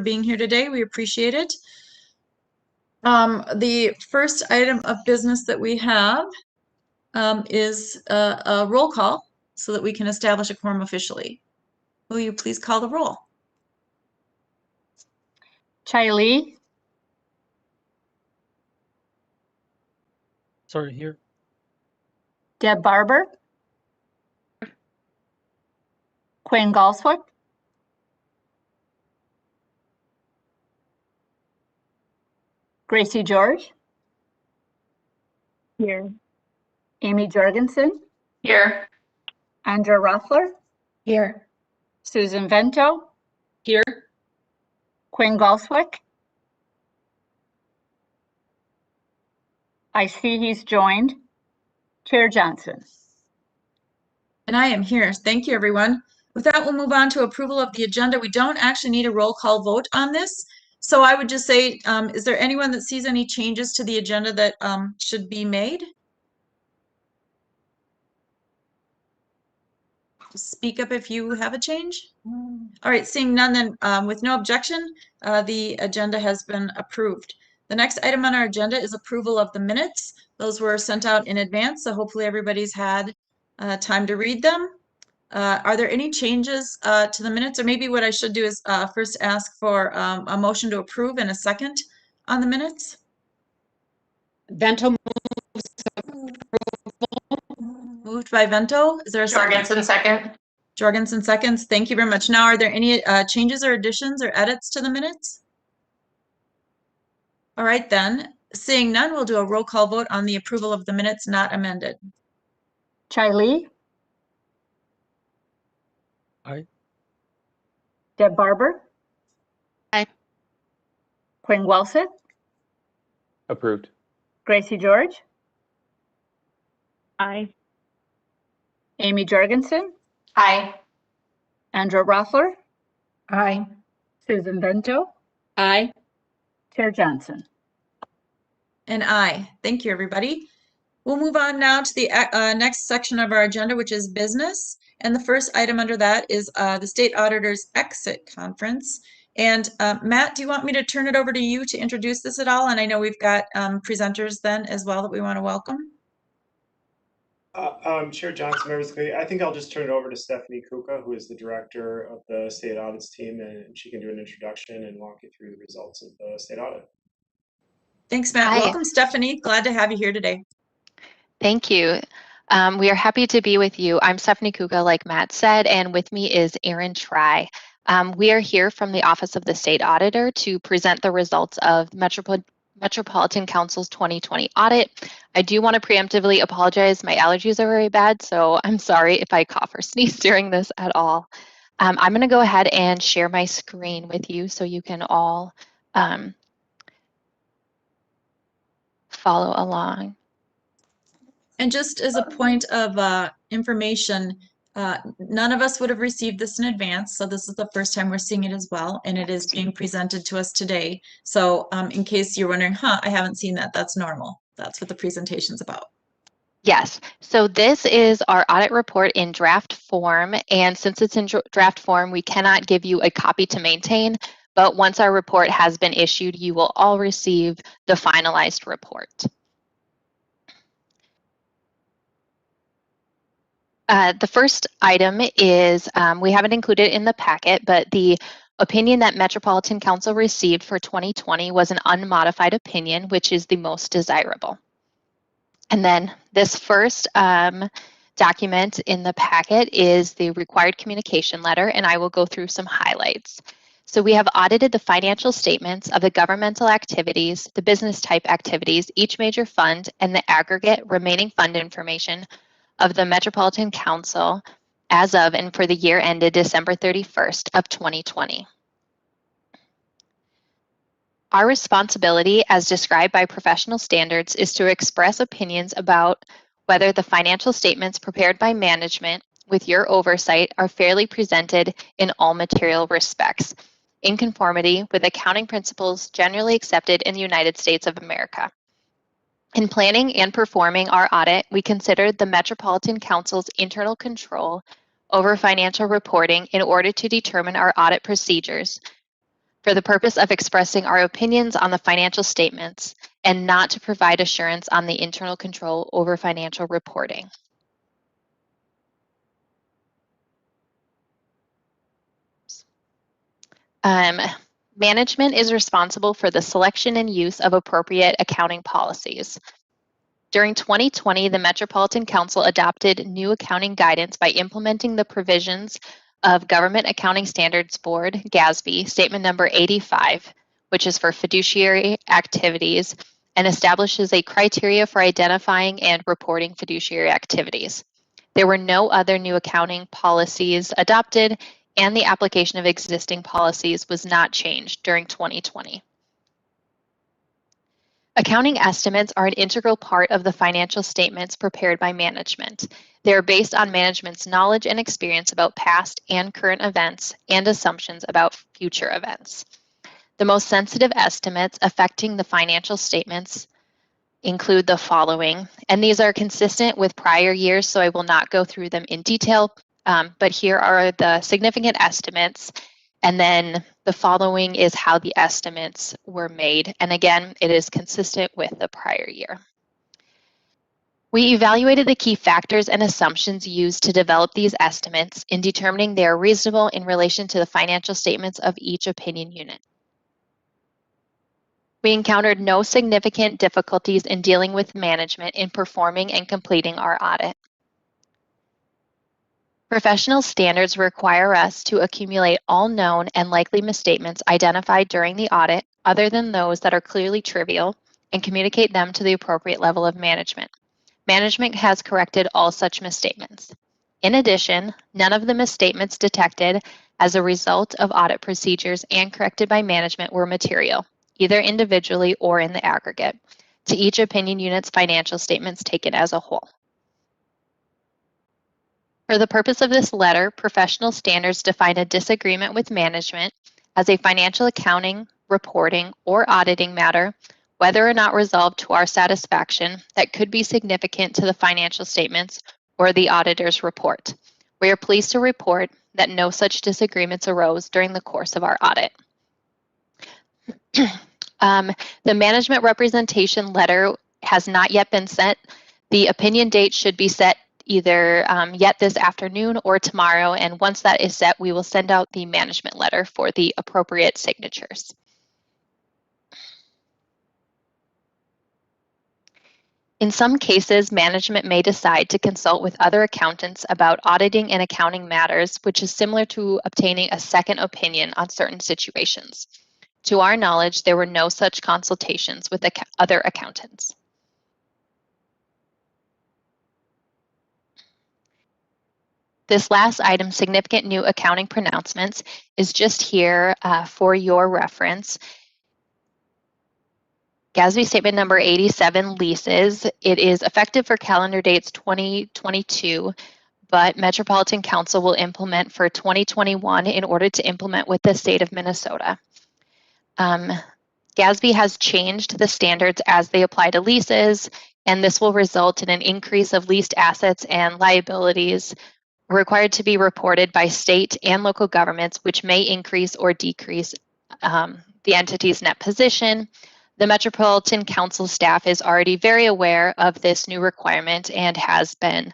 being here today. We appreciate it. The first item of business that we have is a roll call so that we can establish a quorum officially. Will you please call the roll? Chai Lee, Sorry, here. Deb Barber, Quinn Galswick, Gracie George, Here. Amy Jorgensen, Here. Andrea Rothler, Here. Susan Vento, Here. Quinn Galswick. I see he's joined. Chair Johnson. And I am here. Thank you, everyone. With that, we'll move on to approval of the agenda. We don't actually need a roll call vote on this. So I would just say, is there anyone that sees any changes to the agenda that should be made? Speak up if you have a change. All right, seeing none, then with no objection, the agenda has been approved. The next item on our agenda is approval of the minutes. Those were sent out in advance, so hopefully everybody's had time to read them. Are there any changes to the minutes? Or maybe what I should do is first ask for a motion to approve and a second on the minutes. Vento Moved by Vento. Is there a second? Jorgensen second. Jorgensen seconds. Thank you very much. Now, are there any changes or additions or edits to the minutes? All right, then. Seeing none, we'll do a roll call vote on the approval of the minutes not amended. Chai Lee, Aye. Deb Barber, Aye. Quinn Galswick, Approved. Gracie George, Aye. Amy Jorgensen, Aye. Andrea Rothler, Aye. Susan Vento, Aye. Chair Johnson. And aye. Thank you, everybody. We'll move on now to the next section of our agenda, which is business. And the first item under that is the State Auditor's Exit Conference. And Matt, do you want me to turn it over to you to introduce this at all? And I know we've got presenters then as well that we want to welcome. Chair Johnson, members of the committee, I think I'll just turn it over to Stephanie Kuka, who is the director of the state audits team, and she can do an introduction and walk you through the results of the state audit. Thanks, Matt. Hi. Welcome, Stephanie. Glad to have you here today. Thank you. We are happy to be with you. I'm Stephanie Kuka, like Matt said, and with me is Erin Try. We are here from the Office of the State Auditor to present the results of Metropolitan Council's 2020 audit. I do want to preemptively apologize. My allergies are very bad, so I'm sorry if I cough or sneeze during this at all. I'm going to go ahead and share my screen with you so you can all follow along. And just as a point of information, none of us would have received this in advance, so this is the first time we're seeing it as well, and it is being presented to us today. So in case you're wondering, I haven't seen that, that's normal. That's what the presentation's about. Yes, so this is our audit report in draft form, and since it's in draft form, we cannot give you a copy to maintain, but once our report has been issued, you will all receive the finalized report. The first item is, we haven't included in the packet, but the opinion that Metropolitan Council received for 2020 was an unmodified opinion, which is the most desirable. And then this first document in the packet is the required communication letter, and I will go through some highlights. So we have audited the financial statements of the governmental activities, the business type activities, each major fund, and the aggregate remaining fund information of the Metropolitan Council as of and for the year ended December 31st of 2020. Our responsibility, as described by professional standards, is to express opinions about whether the financial statements prepared by management with your oversight are fairly presented in all material respects, in conformity with accounting principles generally accepted in the United States of America. In planning and performing our audit, we considered the Metropolitan Council's internal control over financial reporting in order to determine our audit procedures, for the purpose of expressing our opinions on the financial statements and not to provide assurance on the internal control over financial reporting. Management is responsible for the selection and use of appropriate accounting policies. During 2020, the Metropolitan Council adopted new accounting guidance by implementing the provisions of Government Accounting Standards Board, GASB, Statement Number 85, which is for fiduciary activities, and establishes a criteria for identifying and reporting fiduciary activities. There were no other new accounting policies adopted, and the application of existing policies was not changed during 2020. Accounting estimates are an integral part of the financial statements prepared by management. They are based on management's knowledge and experience about past and current events and assumptions about future events. The most sensitive estimates affecting the financial statements include the following, and these are consistent with prior years, so I will not go through them in detail, but here are the significant estimates, and then the following is how the estimates were made. And again, it is consistent with the prior year. We evaluated the key factors and assumptions used to develop these estimates in determining they are reasonable in relation to the financial statements of each opinion unit. We encountered no significant difficulties in dealing with management in performing and completing our audit. Professional standards require us to accumulate all known and likely misstatements identified during the audit, other than those that are clearly trivial, and communicate them to the appropriate level of management. Management has corrected all such misstatements. In addition, none of the misstatements detected as a result of audit procedures and corrected by management were material, either individually or in the aggregate, to each opinion unit's financial statements taken as a whole. For the purpose of this letter, professional standards define a disagreement with management as a financial accounting, reporting, or auditing matter, whether or not resolved to our satisfaction, that could be significant to the financial statements or the auditor's report. We are pleased to report that no such disagreements arose during the course of our audit. The management representation letter has not yet been sent. The opinion date should be set either yet this afternoon or tomorrow, and once that is set, we will send out the management letter for the appropriate signatures. In some cases, management may decide to consult with other accountants about auditing and accounting matters, which is similar to obtaining a second opinion on certain situations. To our knowledge, there were no such consultations with other accountants. This last item, significant new accounting pronouncements, is just here for your reference. GASB Statement Number 87, leases. It is effective for calendar dates 2022, but Metropolitan Council will implement for 2021 in order to implement with the state of Minnesota. GASB has changed the standards as they apply to leases, and this will result in an increase of leased assets and liabilities required to be reported by state and local governments, which may increase or decrease the entity's net position. The Metropolitan Council staff is already very aware of this new requirement and has been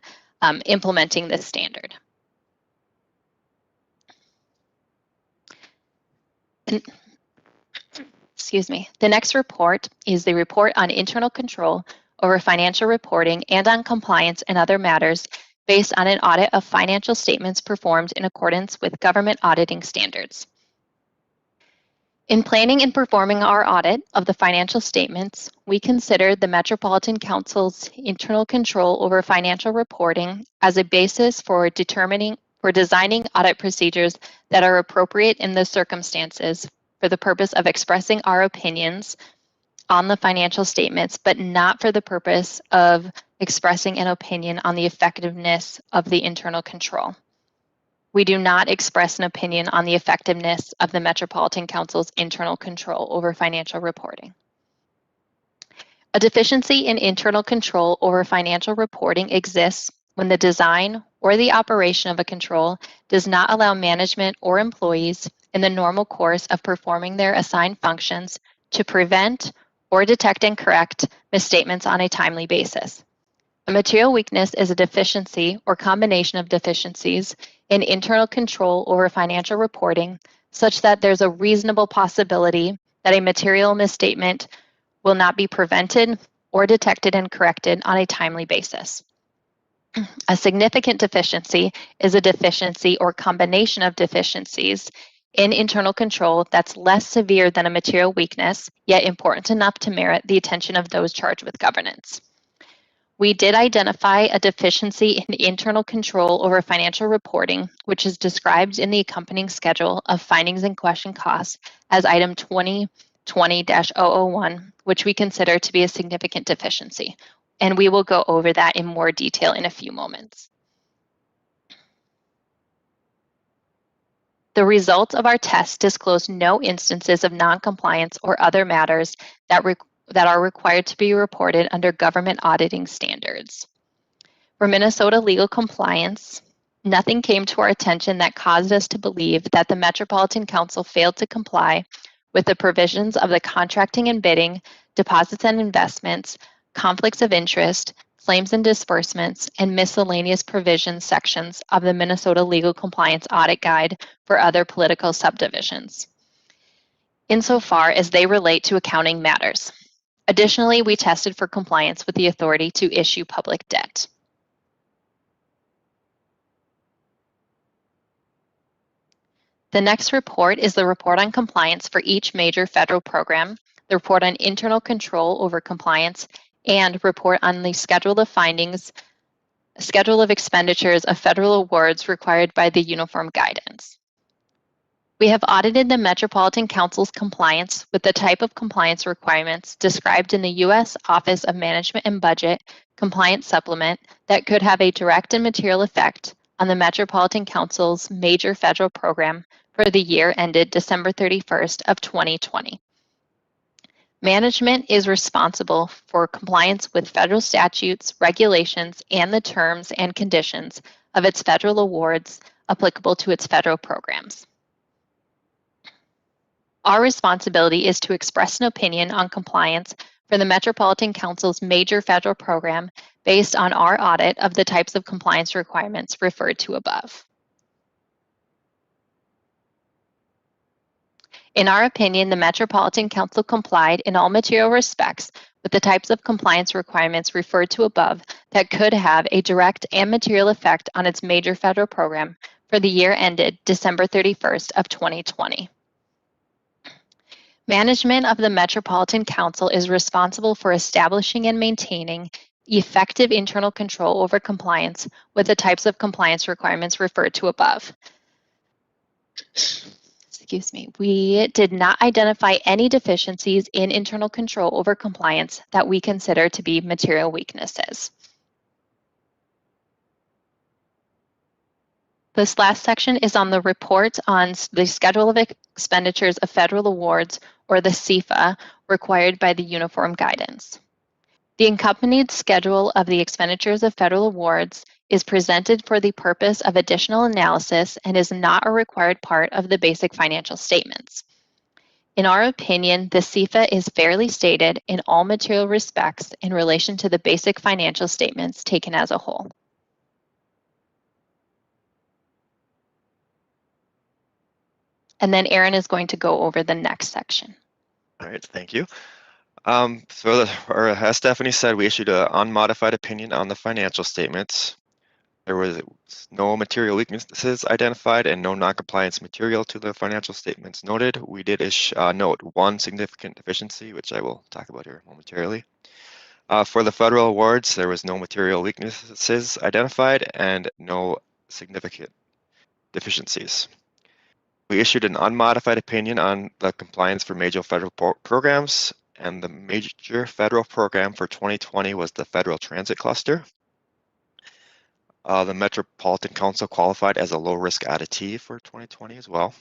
implementing this standard. Excuse me. The next report is the report on internal control over financial reporting and on compliance and other matters based on an audit of financial statements performed in accordance with government auditing standards. In planning and performing our audit of the financial statements, we considered the Metropolitan Council's internal control over financial reporting as a basis for designing audit procedures that are appropriate in the circumstances for the purpose of expressing our opinions on the financial statements, but not for the purpose of expressing an opinion on the effectiveness of the internal control. We do not express an opinion on the effectiveness of the Metropolitan Council's internal control over financial reporting. A deficiency in internal control over financial reporting exists when the design or the operation of a control does not allow management or employees, in the normal course of performing their assigned functions to prevent or detect and correct misstatements on a timely basis. A material weakness is a deficiency or combination of deficiencies in internal control over financial reporting, such that there's a reasonable possibility that a material misstatement will not be prevented or detected and corrected on a timely basis. A significant deficiency is a deficiency or combination of deficiencies in internal control that's less severe than a material weakness, yet important enough to merit the attention of those charged with governance. We did identify a deficiency in internal control over financial reporting, which is described in the accompanying schedule of findings and question costs as item 2020-001, which we consider to be a significant deficiency. And we will go over that in more detail in a few moments. The results of our test disclose no instances of noncompliance or other matters that are required to be reported under government auditing standards. For Minnesota legal compliance, nothing came to our attention that caused us to believe that the Metropolitan Council failed to comply with the provisions of the contracting and bidding, deposits and investments, conflicts of interest, claims and disbursements, and miscellaneous provisions sections of the Minnesota Legal Compliance Audit Guide for other political subdivisions, insofar as they relate to accounting matters. Additionally, we tested for compliance with the authority to issue public debt. The next report is the report on compliance for each major federal program, the report on internal control over compliance, and report on the schedule of findings, schedule of expenditures of federal awards required by the uniform guidance. We have audited the Metropolitan Council's compliance with the type of compliance requirements described in the U.S. Office of Management and Budget Compliance Supplement that could have a direct and material effect on the Metropolitan Council's major federal program for the year ended December 31st of 2020. Management is responsible for compliance with federal statutes, regulations, and the terms and conditions of its federal awards applicable to its federal programs. Our responsibility is to express an opinion on compliance for the Metropolitan Council's major federal program based on our audit of the types of compliance requirements referred to above. In our opinion, the Metropolitan Council complied in all material respects with the types of compliance requirements referred to above that could have a direct and material effect on its major federal program for the year ended December 31st of 2020. Management of the Metropolitan Council is responsible for establishing and maintaining effective internal control over compliance with the types of compliance requirements referred to above. Excuse me. We did not identify any deficiencies in internal control over compliance that we consider to be material weaknesses. This last section is on the report on the schedule of expenditures of federal awards, or the CFA, required by the uniform guidance. The accompanied schedule of the expenditures of federal awards is presented for the purpose of additional analysis and is not a required part of the basic financial statements. In our opinion, the CFA is fairly stated in all material respects in relation to the basic financial statements taken as a whole. And then Aaron is going to go over the next section. All right, thank you. As Stephanie said, we issued an unmodified opinion on the financial statements. There was no material weaknesses identified and no noncompliance material to the financial statements noted. We did note one significant deficiency, which I will talk about here momentarily. For the federal awards, there was no material weaknesses identified and no significant deficiencies. We issued an unmodified opinion on the compliance for major federal programs, and the major federal program for 2020 was the Federal Transit Cluster. The Metropolitan Council qualified as a low-risk auditee for 2020 as well.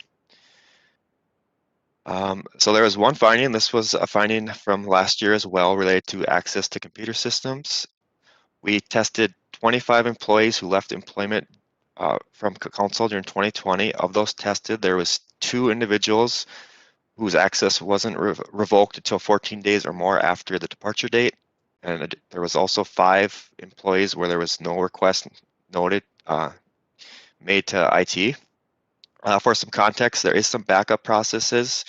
So there was one finding. This was a finding from last year as well related to access to computer systems. We tested 25 employees who left employment from council during 2020. Of those tested, there was 2 individuals whose access wasn't revoked until 14 days or more after the departure date. And there was also 5 employees where there was no request noted made to IT. For some context, there is some backup processes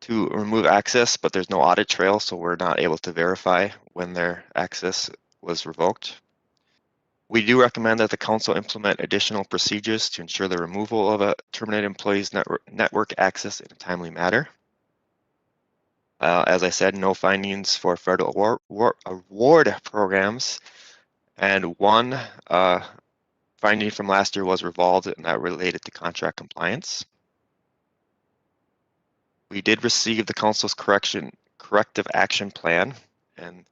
to remove access, but there's no audit trail, so we're not able to verify when their access was revoked. We do recommend that the council implement additional procedures to ensure the removal of a terminated employee's network access in a timely manner. As I said, no findings for federal award programs, and 1 finding from last year was revolved, and that related to contract compliance. We did receive the council's corrective action plan, and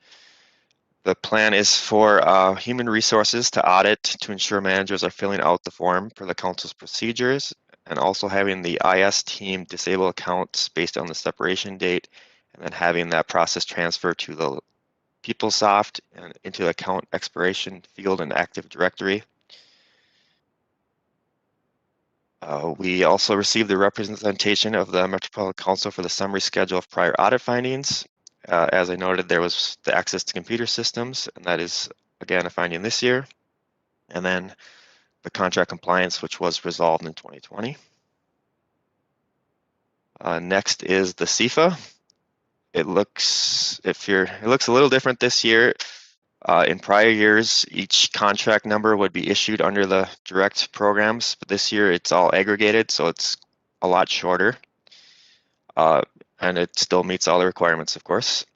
the plan is for human resources to audit to ensure managers are filling out the form for the council's procedures, and also having the IS team disable accounts based on the separation date, and then having that process transfer to the PeopleSoft and into the account expiration field and Active Directory. We also received the representation of the Metropolitan Council for the summary schedule of prior audit findings. As I noted, there was the access to computer systems, and that is, again, a finding this year. And then the contract compliance, which was resolved in 2020. Next is the CIFA. It looks a little different this year. In prior years, each contract number would be issued under the direct programs, but this year it's all aggregated, so it's a lot shorter. And it still meets all the requirements, of course.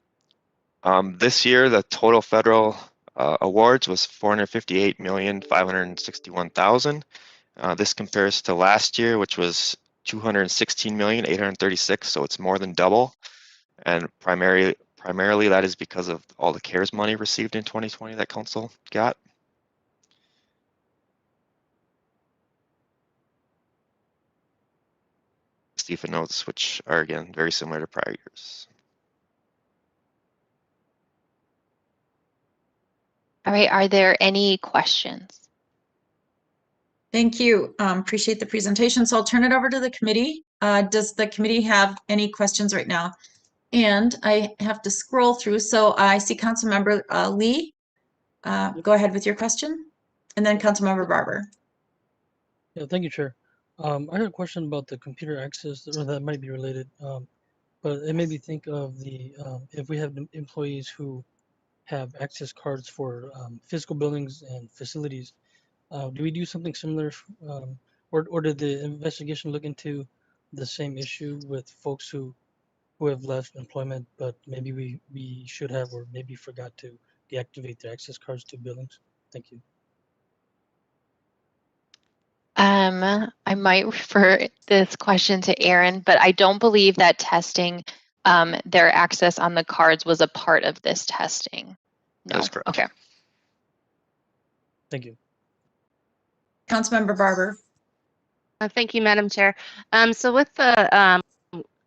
This year, the total federal awards was $458,561,000. This compares to last year, which was $216,836,000, so it's more than double. And primarily that is because of all the CARES money received in 2020 that council got. CIFA notes, which are again very similar to prior years. All right, are there any questions? Thank you. Appreciate the presentation. So I'll turn it over to the committee. Does the committee have any questions right now? And I have to scroll through. So I see Councilmember Lee. Go ahead with your question. And then Councilmember Barber. Yeah, thank you, Chair. I had a question about the computer access, or that might be related, but it made me think of the if we have employees who have access cards for physical buildings and facilities, do we do something similar, or did the investigation look into the same issue with folks who have left employment, but maybe we should have, or maybe forgot to deactivate their access cards to buildings? Thank you. I might refer this question to Aaron, but I don't believe that testing their access on the cards was a part of this testing. No. That is correct. Okay. Thank you. Councilmember Barber. Thank you, Madam Chair. So with the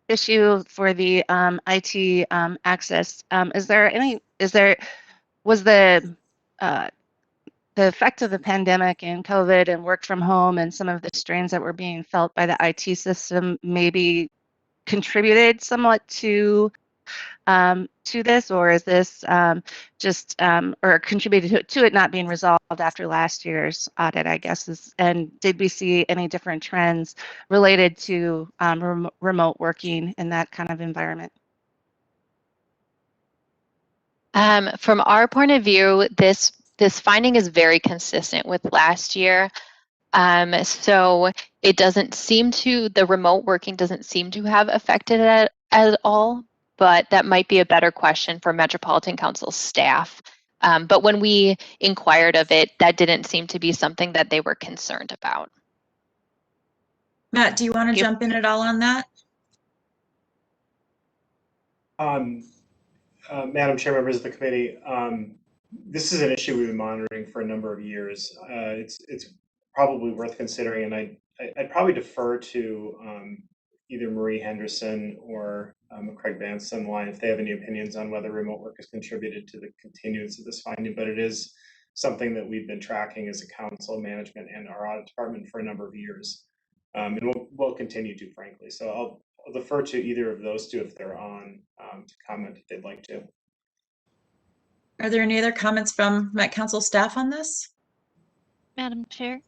issue for the IT access, was the effect of the pandemic and COVID and work from home and some of the strains that were being felt by the IT system maybe contributed somewhat to this, or is this just or contributed to it not being resolved after last year's audit, I guess, and did we see any different trends related to remote working in that kind of environment? From our point of view, this finding is very consistent with last year. So it doesn't seem to, the remote working doesn't seem to have affected it at all, but that might be a better question for Metropolitan Council staff. But when we inquired of it, that didn't seem to be something that they were concerned about. Matt, do you want to jump in at all on that? Madam Chair, members of the committee, this is an issue we've been monitoring for a number of years. It's probably worth considering, and I'd probably defer to either Marie Henderson or Craig Vance on the line if they have any opinions on whether remote work has contributed to the continuance of this finding, but it is something that we've been tracking as a council, management, and our audit department for a number of years. And we'll continue to, frankly. So I'll defer to either of those two if they're on to comment if they'd like to. Are there any other comments from Met Council staff on this? Madam Chair,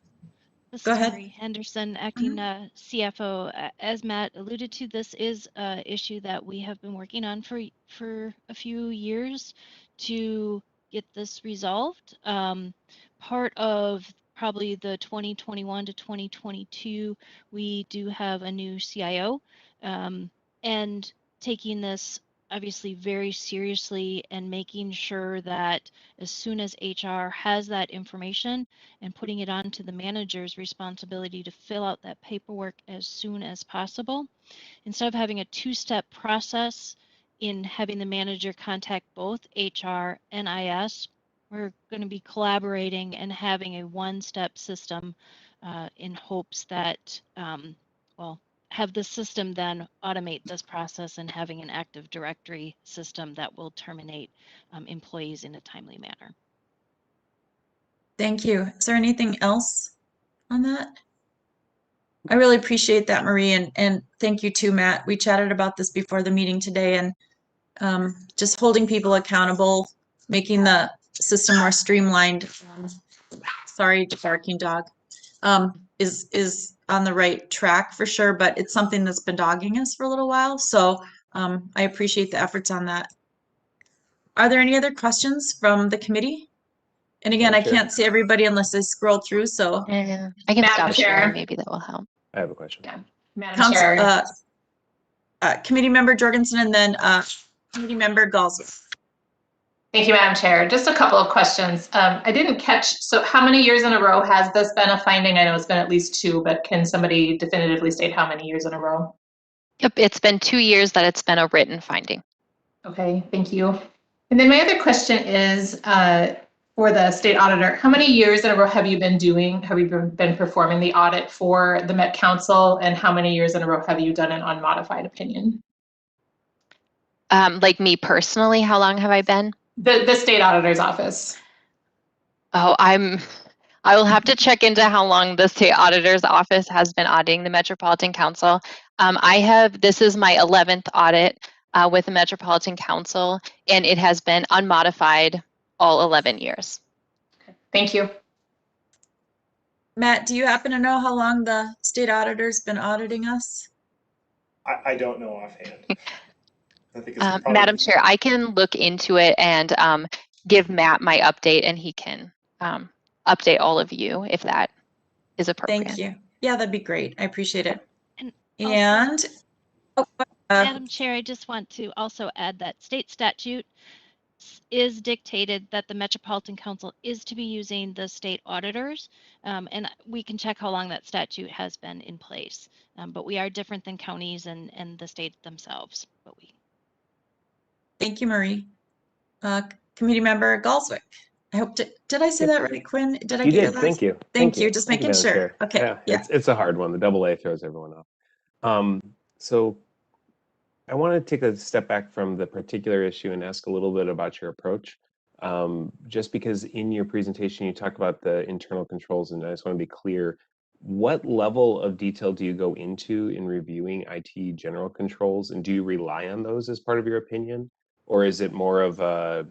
this Go is ahead. Marie Henderson, acting CFO. As Matt alluded to, this is an issue that we have been working on for a few years to get this resolved. Part of probably the 2021 to 2022, we do have a new CIO, and taking this obviously very seriously and making sure that as soon as HR has that information and putting it on to the manager's responsibility to fill out that paperwork as soon as possible. Instead of having a two-step process in having the manager contact both HR and IS, we're going to be collaborating and having a one-step system in hopes that, well, have the system then automate this process and having an Active Directory system that will terminate employees in a timely manner. Thank you. Is there anything else on that? I really appreciate that, Marie, and thank you too, Matt. We chatted about this before the meeting today, and just holding people accountable, making the system more streamlined. Sorry, barking dog. Is on the right track for sure, but it's something that's been dogging us for a little while. So I appreciate the efforts on that. Are there any other questions from the committee? And again, I can't see everybody unless I scroll through. So I can stop sharing. Maybe that will help. I have a question. Yeah. Madam Chair. Committee member Jorgensen and then committee member Galsworth. Thank you, Madam Chair. Just a couple of questions. I didn't catch, so how many years in a row has this been a finding? I know it's been at least 2, but can somebody definitively state how many years in a row? Yep, it's been 2 years that it's been a written finding. Okay, thank you. And then my other question is for the state auditor, how many years in a row have you been performing the audit for the Met Council, and how many years in a row have you done an unmodified opinion? Like me personally, how long have I been? The state auditor's office. Oh, I will have to check into how long the state auditor's office has been auditing the Metropolitan Council. This is my 11th audit with the Metropolitan Council, and it has been unmodified all 11 years. Okay. Thank you. Matt, do you happen to know how long the state auditor's been auditing us? I don't know offhand. I think it's probably Madam Chair, I can look into it and give Matt my update, and he can update all of you if that is appropriate. Thank you. Yeah, that'd be great. I appreciate it. And also, Madam Chair, I just want to also add that state statute is dictated that the Metropolitan Council is to be using the state auditors, and we can check how long that statute has been in place. But we are different than counties and the states themselves. But thank you, Marie. Committee member Galswick. I hope did I say that right, Quinn? Did I You get your did. last? Thank you. Thank you. Just Thank you, making Madam sure. Chair. Okay. Yeah, it's a hard one. The AA throws everyone off. So I want to take a step back from the particular issue and ask a little bit about your approach. Just because in your presentation you talk about the internal controls, and I just want to be clear, what level of detail do you go into in reviewing IT general controls, and do you rely on those as part of your opinion, or is it more of a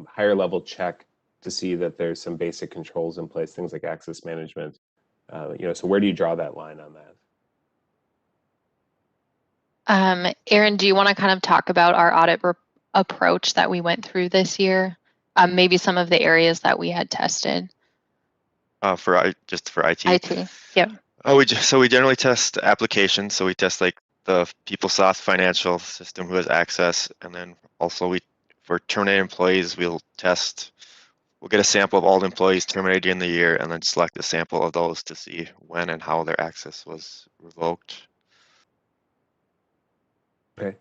higher level check to see that there's some basic controls in place, things like access management? So where do you draw that line on that? Aaron, do you want to kind of talk about our audit approach that we went through this year? Maybe some of the areas that we had tested. For IT. IT, yep. So we generally test applications. So we test like the PeopleSoft financial system who has access, and then also for terminated employees, we'll get a sample of all the employees terminated in the year, and then select a sample of those to see when and how their access was revoked. Okay.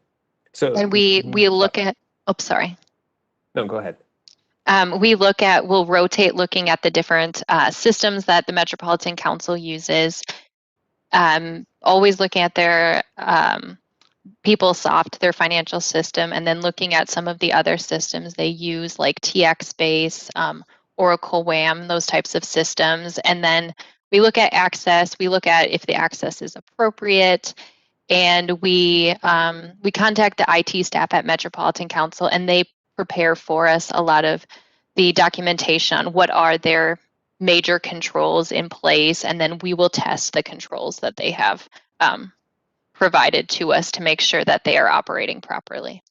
So And we look at. Oh, sorry. No, go ahead. We'll rotate looking at the different systems that the Metropolitan Council uses. Always looking at their PeopleSoft, their financial system, and then looking at some of the other systems they use, like TXBase, Oracle WAM, those types of systems. And then we look at access, we look at if the access is appropriate, and we contact the IT staff at Metropolitan Council, and they prepare for us a lot of the documentation on what are their major controls in place, and then we will test the controls that they have provided to us to make sure that they are operating properly.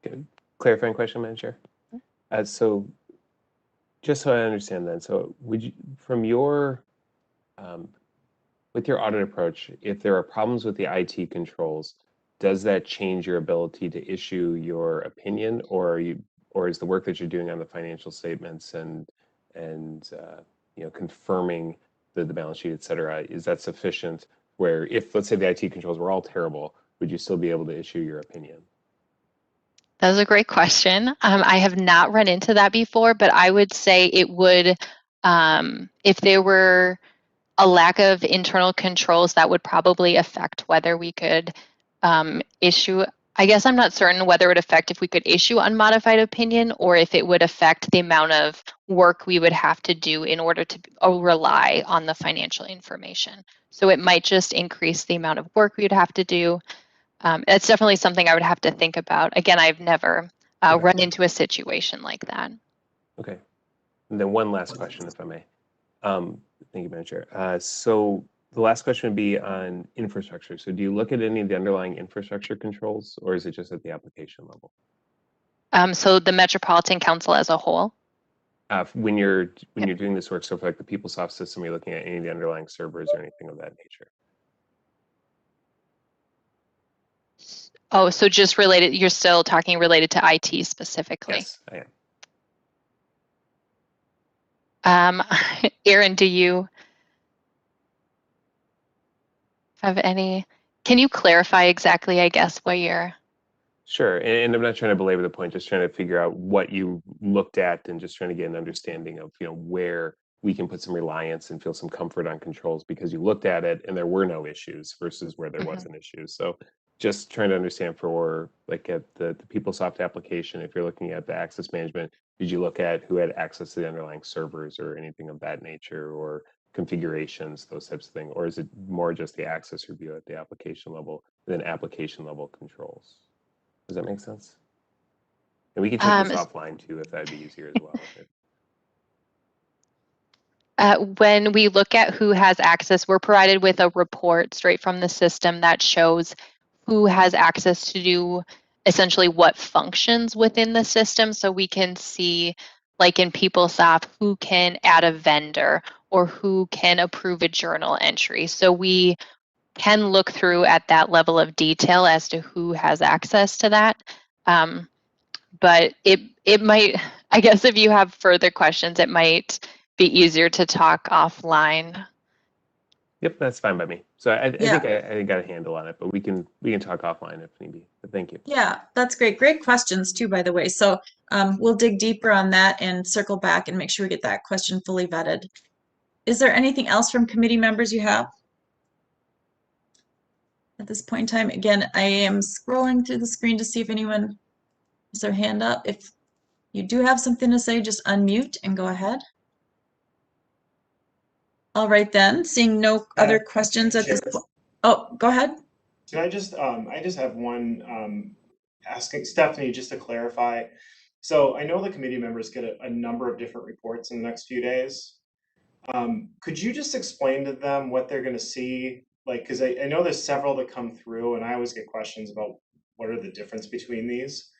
Good. Clarifying question, Madam Chair. So just so I understand then, so would you, from your, with your audit approach, if there are problems with the IT controls, does that change your ability to issue your opinion, or is the work that you're doing on the financial statements and you know, confirming the balance sheet, et cetera, is that sufficient where if, let's say, the IT controls were all terrible, would you still be able to issue your opinion? That was a great question. I have not run into that before, but I would say it would, if there were a lack of internal controls, that would probably affect whether we could issue. I guess I'm not certain whether it would affect if we could issue unmodified opinion or if it would affect the amount of work we would have to do in order to rely on the financial information. So it might just increase the amount of work we would have to do. It's definitely something I would have to think about. Again, I've never run into a situation like that. Okay. And then one last question, if I may. Thank you, Madam Chair. So the last question would be on infrastructure. So do you look at any of the underlying infrastructure controls, or is it just at the application level? So the Metropolitan Council as a whole? When you're doing this work, so for like the PeopleSoft system, you're looking at any of the underlying servers or anything of that nature? Oh, so just related, you're still talking related to IT specifically? Yes, I am. Aaron, do you have any, can you clarify exactly, I guess, what you're? Sure, and I'm not trying to belabor the point, just trying to figure out what you looked at and just trying to get an understanding of, you know, where we can put some reliance and feel some comfort on controls because you looked at it and there were no issues versus where there was an issue. So just trying to understand for like at the PeopleSoft application, if you're looking at the access management, did you look at who had access to the underlying servers or anything of that nature, or configurations, those types of things? Or is it more just the access review at the application level than application level controls? Does that make sense? And we can take this offline too, if that'd be easier as well. When we look at who has access, we're provided with a report straight from the system that shows who has access to do essentially what functions within the system. So we can see, like in PeopleSoft, who can add a vendor or who can approve a journal entry. So we can look through at that level of detail as to who has access to that. But it might, I guess if you have further questions, it might be easier to talk offline. Yep, that's fine by me. So I think I got a handle on it, but we can talk offline if need be. But thank you. Yeah, that's great. Great questions too, by the way. So we'll dig deeper on that and circle back and make sure we get that question fully vetted. Is there anything else from committee members you have? At this point in time, again, I am scrolling through the screen to see if anyone has their hand up. If you do have something to say, just unmute and go ahead. All right then, seeing no other questions at this point. Oh, go ahead. Can I just have one asking Stephanie, just to clarify. So I know the committee members get a number of different reports in the next few days. Could you just explain to them what they're going to see? Like, because I know there's several that come through, and I always get questions about what are the difference between these.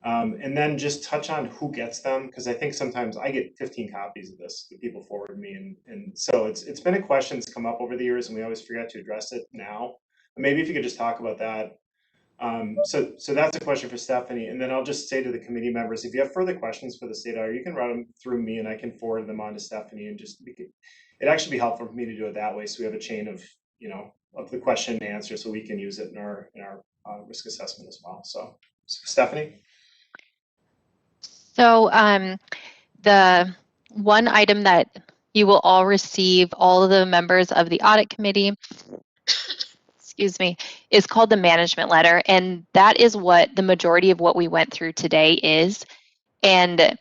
And then just touch on who gets them, because I think sometimes I get 15 copies of this that people forward me, and so it's been a question that's come up over the years, and we always forget to address it now. But maybe if you could just talk about that. So that's a question for Stephanie, and then I'll just say to the committee members, if you have further questions for the state auditor, you can run them through me, and I can forward them on to Stephanie, and just it'd actually be helpful for me to do it that way, so we have a chain of of the question and answer, so we can use it in our risk assessment as well. So Stephanie. So the one item that you will all receive, all of the members of the audit committee, excuse me, is called the management letter. And that is what the majority of what we went through today is. And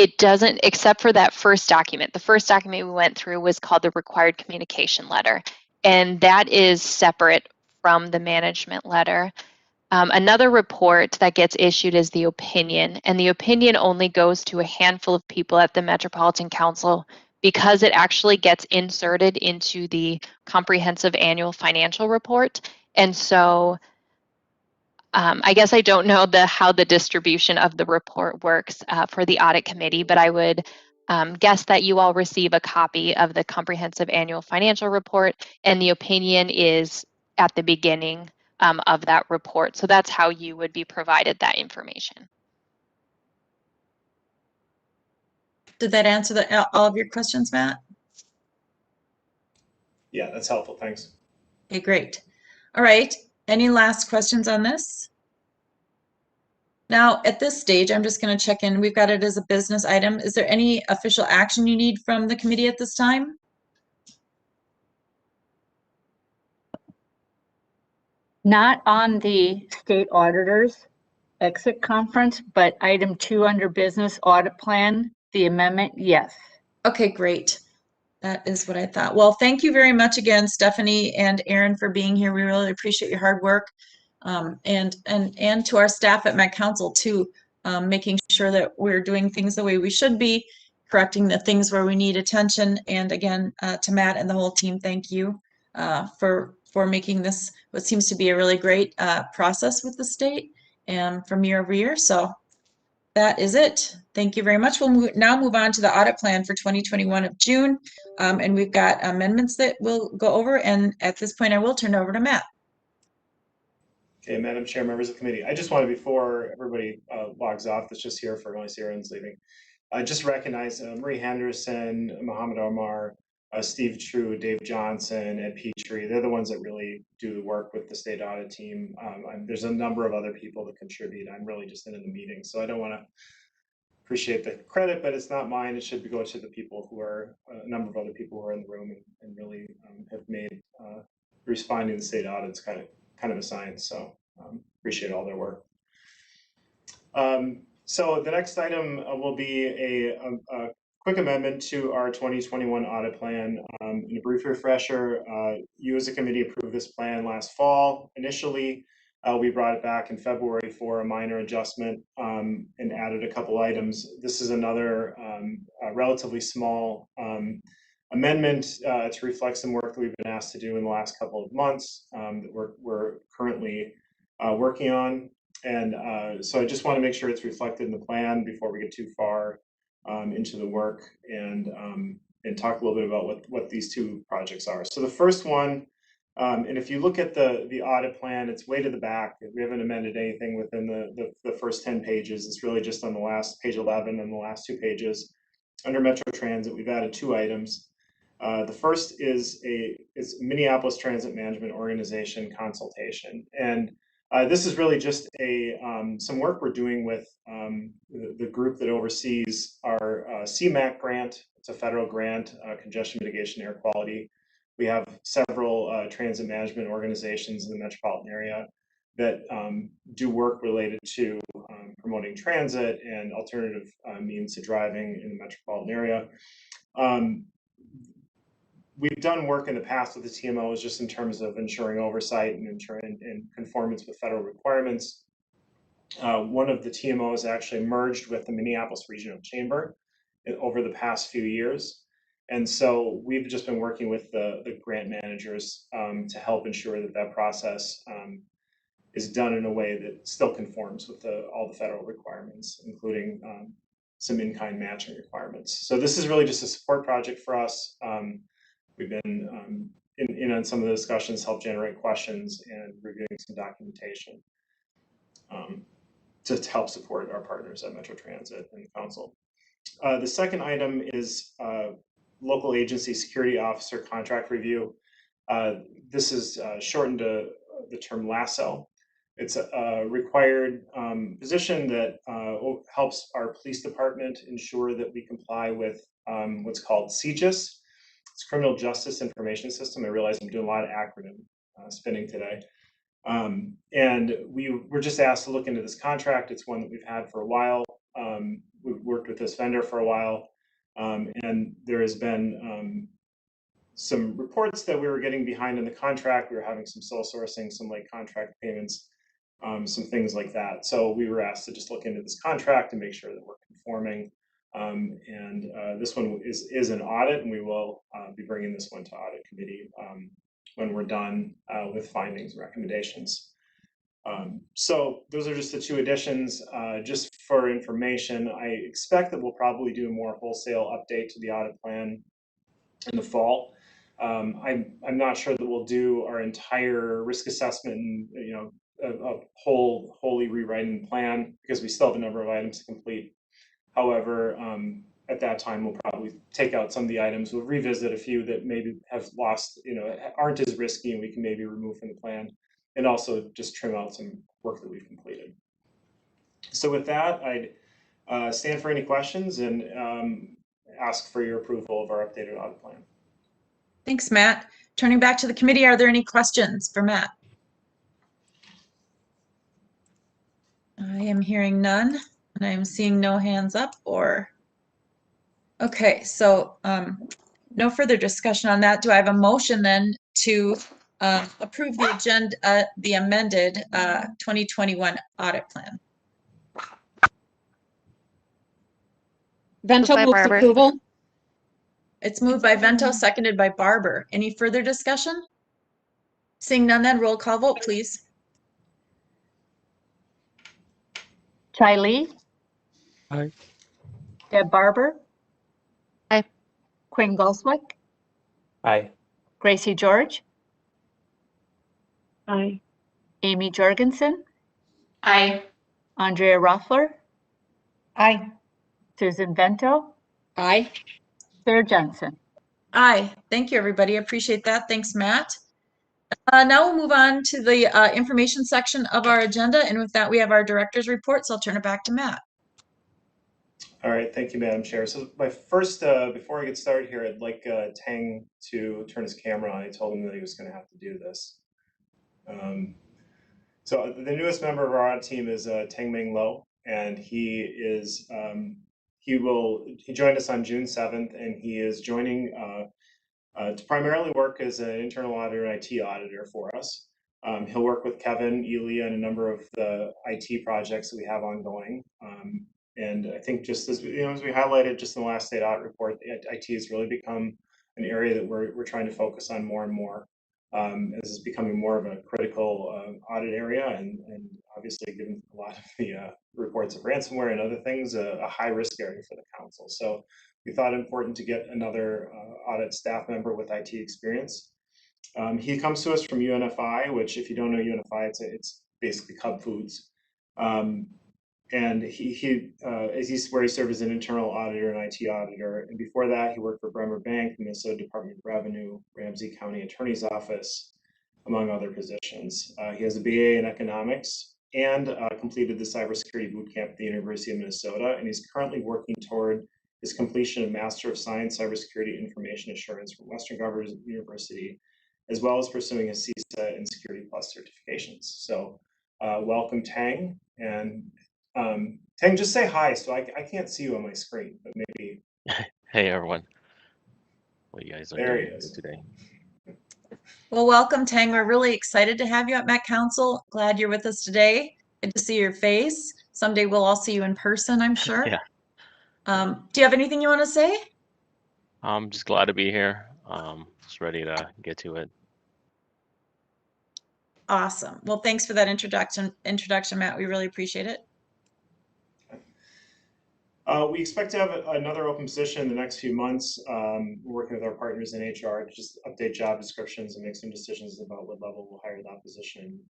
it doesn't, except for that first document. The first document we went through was called the required communication letter, and that is separate from the management letter. Another report that gets issued is the opinion, and the opinion only goes to a handful of people at the Metropolitan Council because it actually gets inserted into the comprehensive annual financial report. And so I guess I don't know how the distribution of the report works for the audit committee, but I would guess that you all receive a copy of the comprehensive annual financial report, and the opinion is at the beginning of that report. So that's how you would be provided that information. Did that answer all of your questions, Matt? Yeah, that's helpful. Thanks. Okay, great. All right. Any last questions on this? Now, at this stage, I'm just going to check in. We've got it as a business item. Is there any official action you need from the committee at this time? Not on the state auditor's exit conference, but item 2 under business audit plan, the amendment, yes. Okay, great. That is what I thought. Well, thank you very much again, Stephanie and Aaron, for being here. We really appreciate your hard work. And to our staff at Met Council too, making sure that we're doing things the way we should be, correcting the things where we need attention. And again, to Matt and the whole team, thank you for making this what seems to be a really great process with the state and from year over year. So that is it. Thank you very much. We'll now move on to the audit plan for 2021 of June. And we've got amendments that we'll go over. And at this point, I will turn it over to Matt. Okay, Madam Chair, members of the committee, I just wanted, before everybody logs off that's just here for only Aaron's leaving, I just recognize Marie Henderson, Mohammed Omar, Steve True, Dave Johnson, Ed Petrie. They're the ones that really do the work with the state audit team. There's a number of other people that contribute. I'm really just in the meeting, so I don't want to appreciate the credit, but it's not mine. It should go to the people who are, a number of other people who are in the room and really have made responding to the state audits kind of a science. So appreciate all their work. So the next item will be a quick amendment to our 2021 audit plan. In a brief refresher, you as a committee approved this plan last fall. Initially, we brought it back in February for a minor adjustment and added a couple items. This is another relatively small amendment to reflect some work that we've been asked to do in the last couple of months that we're currently working on. And so I just want to make sure it's reflected in the plan before we get too far into the work and talk a little bit about what these two projects are. So the first one, and if you look at the audit plan, it's way to the back. We haven't amended anything within the first 10 pages. It's really just on the last page 11 and the last 2 pages. Under Metro Transit, we've added 2 items. The first is Minneapolis Transit Management Organization consultation. And this is really just some work we're doing with the group that oversees our CMAQ grant. It's a federal grant, congestion mitigation, air quality. We have several transit management organizations in the metropolitan area that do work related to promoting transit and alternative means to driving in the metropolitan area. We've done work in the past with the TMOs just in terms of ensuring oversight and conformance with federal requirements. One of the TMOs actually merged with the Minneapolis Regional Chamber over the past few years. And so we've just been working with the grant managers to help ensure that process is done in a way that still conforms with all the federal requirements, including some in-kind matching requirements. So this is really just a support project for us. We've been in on some of the discussions, help generate questions and reviewing some documentation to help support our partners at Metro Transit and the Council. The second item is local agency security officer contract review. This is shortened to the term LASSO. It's a required position that helps our police department ensure that we comply with what's called CJIS. It's Criminal Justice Information System. I realize I'm doing a lot of acronym spinning today. And we were just asked to look into this contract. It's one that we've had for a while. worked with this vendor for a while, and there has been some reports that we were getting behind in the contract. We were having some sole sourcing, some late contract payments, some things like that. So we were asked to just look into this contract and make sure that we're conforming. This one is an audit, and we will be bringing this one to Audit Committee when we're done with findings and recommendations. So those are just the two additions. Just for information, I expect that we'll probably do a more wholesale update to the audit plan in the fall. I'm not sure that we'll do our entire risk assessment and wholly rewriting the plan, because we still have a number of items to complete. However, at that time, we'll probably take out some of the items. We'll revisit a few that maybe have lost, aren't as risky, and we can maybe remove from the plan, and also just trim out some work that we've completed. So with that, I'd stand for any questions and ask for your approval of our updated audit plan. Thanks, Matt. Turning back to the committee, are there any questions for Matt? I am hearing none, and I am seeing no hands up or... Okay, so no further discussion on that. Do I have a motion then to approve the agenda, the amended 2021 audit plan? Vento by moves Barber. approval. It's moved by Vento, seconded by Barber. Any further discussion? Seeing none, then roll call vote, please. Tylee? Aye. Deb Barber? Aye. Quinn Gulswick? Aye. Gracie George? Aye. Amy Jorgensen? Aye. Andrea Roffler? Aye. Susan Vento? Aye. Sarah Johnson? Aye. Thank you, everybody. Appreciate that. Thanks, Matt. Now we'll move on to the information section of our agenda. And with that, we have our director's reports. I'll turn it back to Matt. All right, thank you, Madam Chair. So my first, before I get started here, I'd like Tang to turn his camera on. I told him that he was going to have to do this. So the newest member of our audit team is Tang Ming Lo, and he is he joined us on June 7th, and he is joining to primarily work as an internal auditor and IT auditor for us. He'll work with Kevin, Elia, and a number of the IT projects that we have ongoing. And I think just as we highlighted just in the last state audit report, IT has really become an area that we're trying to focus on more and more, as it's becoming more of a critical audit area, and obviously given a lot of the reports of ransomware and other things, a high risk area for the council. So we thought it important to get another audit staff member with IT experience. He comes to us from UNFI, which, if you don't know UNFI, it's basically Cub Foods. And he's where he served as an internal auditor and IT auditor. And before that, he worked for Bremer Bank, the Minnesota Department of Revenue, Ramsey County Attorney's Office, among other positions. He has a BA in economics and completed the cybersecurity bootcamp at the University of Minnesota. And he's currently working toward his completion of Master of Science Cybersecurity Information Assurance from Western Governors University, as well as pursuing his CISA and Security Plus certifications. So welcome, Tang. And Tang, just say hi. So I can't see you on my screen, but maybe. Hey, everyone. What you guys are There he doing is. today? Well, welcome, Tang. We're really excited to have you at Met Council. Glad you're with us today. Good to see your face. Someday we'll all see you in person, I'm sure. Yeah. Do you have anything you want to say? I'm just glad to be here. Just ready to get to it. Awesome. Well, thanks for that introduction, Matt. We really appreciate it. We expect to have another open position in the next few months. We're working with our partners in HR to just update job descriptions and make some decisions about what level we'll hire that position.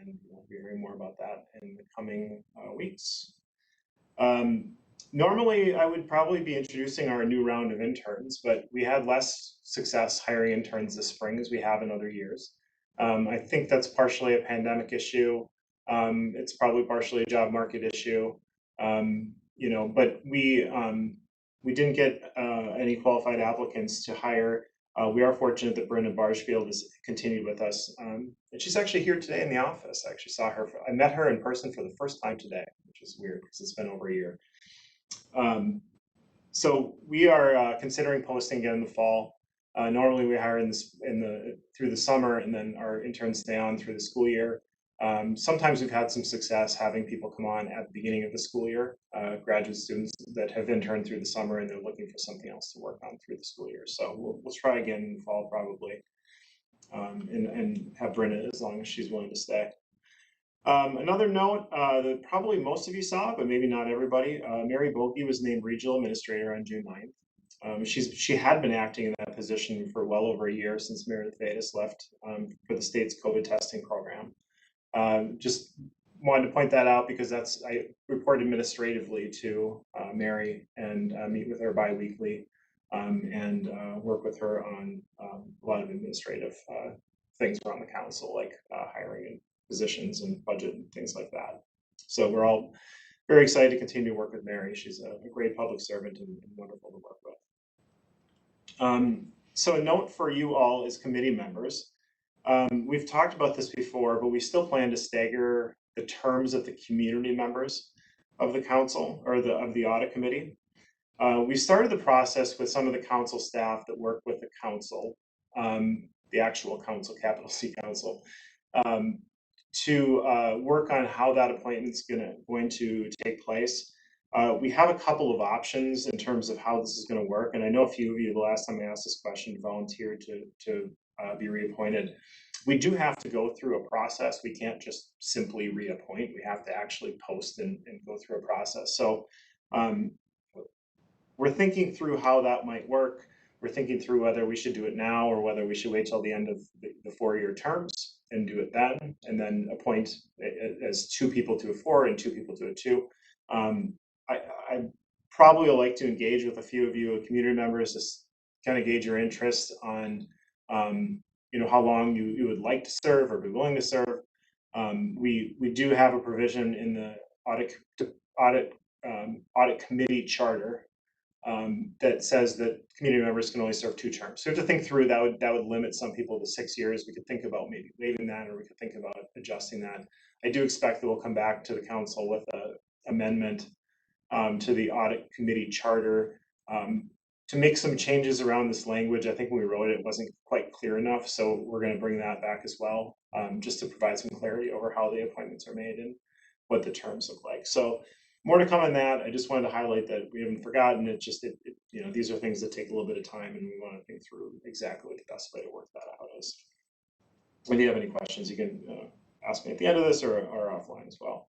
And we'll be hearing more about that in the coming weeks. Normally, I would probably be introducing our new round of interns, but we had less success hiring interns this spring as we have in other years. I think that's partially a pandemic issue. It's probably partially a job market issue. But we didn't get any qualified applicants to hire. We are fortunate that Brenda Bargefield has continued with us, and she's actually here today in the office. I actually saw her. I met her in person for the first time today, which is weird because it's been over a year. So we are considering posting again in the fall. Normally we hire through the summer, and then our interns stay on through the school year. Sometimes we've had some success having people come on at the beginning of the school year, graduate students that have interned through the summer and they're looking for something else to work on through the school year. So we'll try again in the fall probably, and have Brenda as long as she's willing to stay. Another note that probably most of you saw, but maybe not everybody, Mary Bogie was named Regional Administrator on June 9th. She had been acting in that position for well over a year since Meredith Vadas left for the state's COVID testing program. Just wanted to point that out because I report administratively to Mary and meet with her bi-weekly and work with her on a lot of administrative things around the council, like hiring and positions and budget and things like that. So we're all very excited to continue to work with Mary. She's a great public servant and wonderful to work with. So a note for you all as committee members. We've talked about this before, but we still plan to stagger the terms of the community members of the council or of the audit committee. We started the process with some of the council staff that work with the council, the actual council, capital C council, to work on how that appointment's going to take place. We have a couple of options in terms of how this is going to work, and I know a few of you, the last time I asked this question, volunteered to be reappointed. We do have to go through a process. We can't just simply reappoint. We have to actually post and go through a process. So we're thinking through how that might work. We're thinking through whether we should do it now or whether we should wait till the end of the 4-year terms and do it then, and then appoint as 2 people to a 4 and 2 people to a 2. I probably would like to engage with a few of you community members to kind of gauge your interest on how long you would like to serve or be willing to serve. We do have a provision in the audit committee charter that says that community members can only serve 2 terms. So we have to think through that would limit some people to 6 years. We could think about maybe waiving that, or we could think about adjusting that. I do expect that we'll come back to the council with an amendment to the audit committee charter to make some changes around this language. I think when we wrote it, it wasn't quite clear enough. So we're going to bring that back as well, just to provide some clarity over how the appointments are made and what the terms look like. So more to come on that. I just wanted to highlight that we haven't forgotten. It just, these are things that take a little bit of time, and we want to think through exactly what the best way to work that out is. If you have any questions, you can ask me at the end of this or offline as well.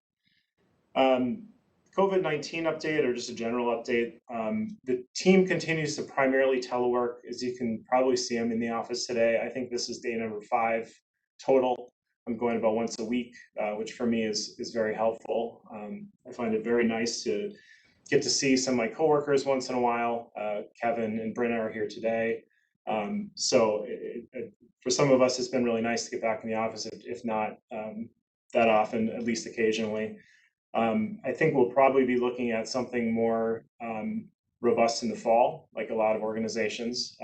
COVID-19 update, or just a general update. The team continues to primarily telework. As you can probably see, I'm in the office today. I think this is day number 5 total. I'm going about once a week, which for me is very helpful. I find it very nice to get to see some of my coworkers once in a while. Kevin and Brenna are here today. So for some of us, it's been really nice to get back in the office, if not that often, at least occasionally. I think we'll probably be looking at something more robust in the fall, like a lot of organizations.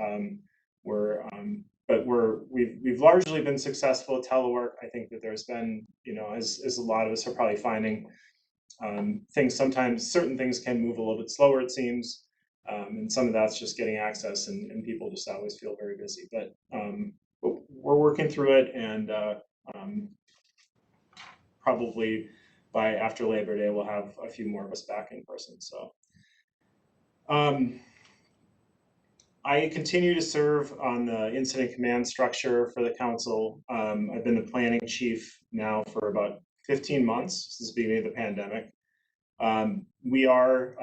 But we've largely been successful at telework. I think that there's been, as a lot of us are probably finding, sometimes certain things can move a little bit slower, it seems. And some of that's just getting access, and people just always feel very busy. But we're working through it, and probably by after Labor Day, we'll have a few more of us back in person. So I continue to serve on the incident command structure for the council. I've been the planning chief now for about 15 months since the beginning of the pandemic. We are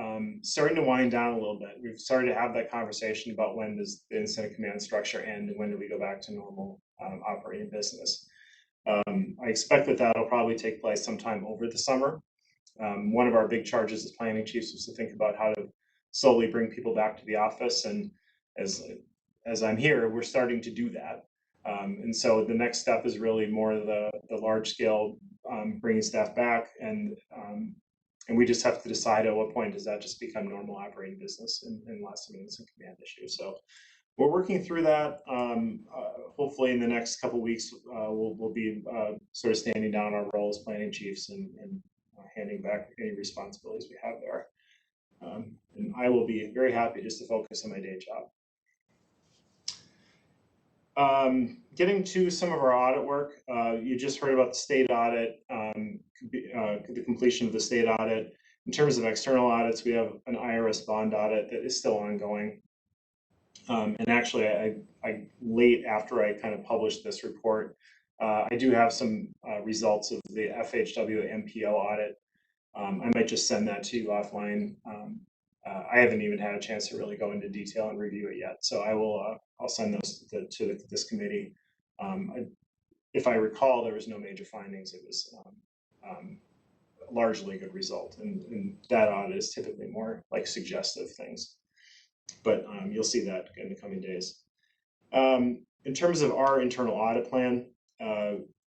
starting to wind down a little bit. We've started to have that conversation about when does the incident command structure end and when do we go back to normal operating business. I expect that that'll probably take place sometime over the summer. One of our big charges as planning chiefs was to think about how to slowly bring people back to the office, and as I'm here, we're starting to do that. And so the next step is really more the large scale bringing staff back, and we just have to decide at what point does that just become normal operating business and less of an incident command issue. So we're working through that. Hopefully in the next couple of weeks, we'll be sort of standing down our role as planning chiefs and handing back any responsibilities we have there. And I will be very happy just to focus on my day job. Getting to some of our audit work, you just heard about the state audit, the completion of the state audit. In terms of external audits, we have an IRS bond audit that is still ongoing. And actually, I late after I kind of published this report, I do have some results of the FHW MPO audit. I might just send that to you offline. I haven't even had a chance to really go into detail and review it yet, so I will. I'll send those to this committee. If I recall, there was no major findings. It was largely a good result, and that audit is typically more like suggestive things. But you'll see that in the coming days. In terms of our internal audit plan,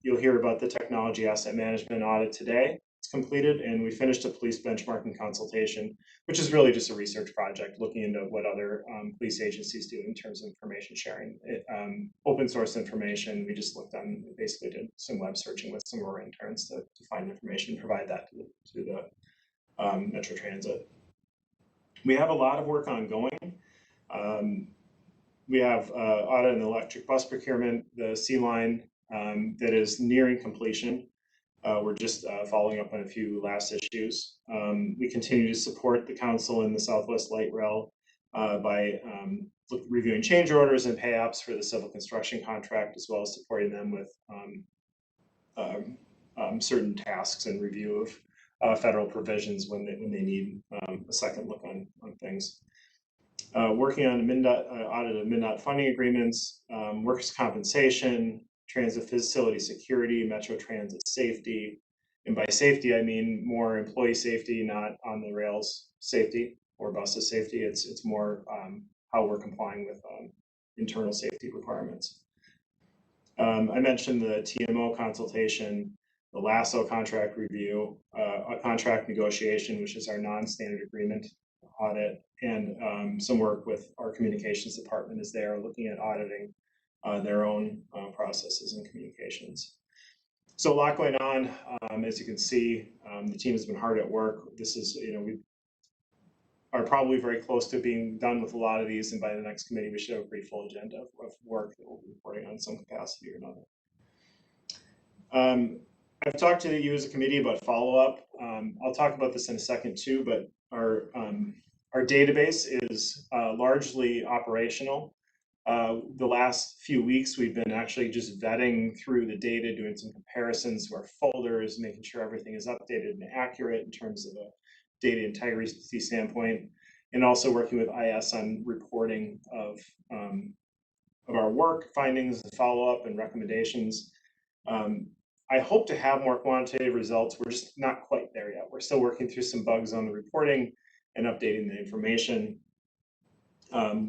you'll hear about the technology asset management audit today. It's completed, and we finished a police benchmarking consultation, which is really just a research project looking into what other police agencies do in terms of information sharing. Open source information, we just looked on, basically did some web searching with some of our interns to find information, provide that to the Metro Transit. We have a lot of work ongoing. We have audit and electric bus procurement, the C line that is nearing completion. We're just following up on a few last issues. We continue to support the council and the Southwest Light Rail by reviewing change orders and pay apps for the civil construction contract, as well as supporting them with certain tasks and review of federal provisions when they need a second look on things. Working on audit of MnDOT funding agreements, workers' compensation, transit facility security, Metro Transit safety. And by safety, I mean more employee safety, not on the rails safety or buses safety. It's more how we're complying with internal safety requirements. I mentioned the TMO consultation, the LASSO contract review, a contract negotiation, which is our non-standard agreement audit, and some work with our communications department as they are looking at auditing their own processes and communications. So a lot going on. As you can see, the team has been hard at work. This is, we are probably very close to being done with a lot of these, and by the next committee, we should have a pretty full agenda of work that we'll be reporting on some capacity or another. I've talked to you as a committee about follow-up. I'll talk about this in a second too, but our database is largely operational. The last few weeks, we've been actually just vetting through the data, doing some comparisons to our folders, making sure everything is updated and accurate in terms of a data integrity standpoint, and also working with IS on reporting of our work, findings, and follow-up and recommendations. I hope to have more quantitative results. We're just not quite there yet. We're still working through some bugs on the reporting and updating the information.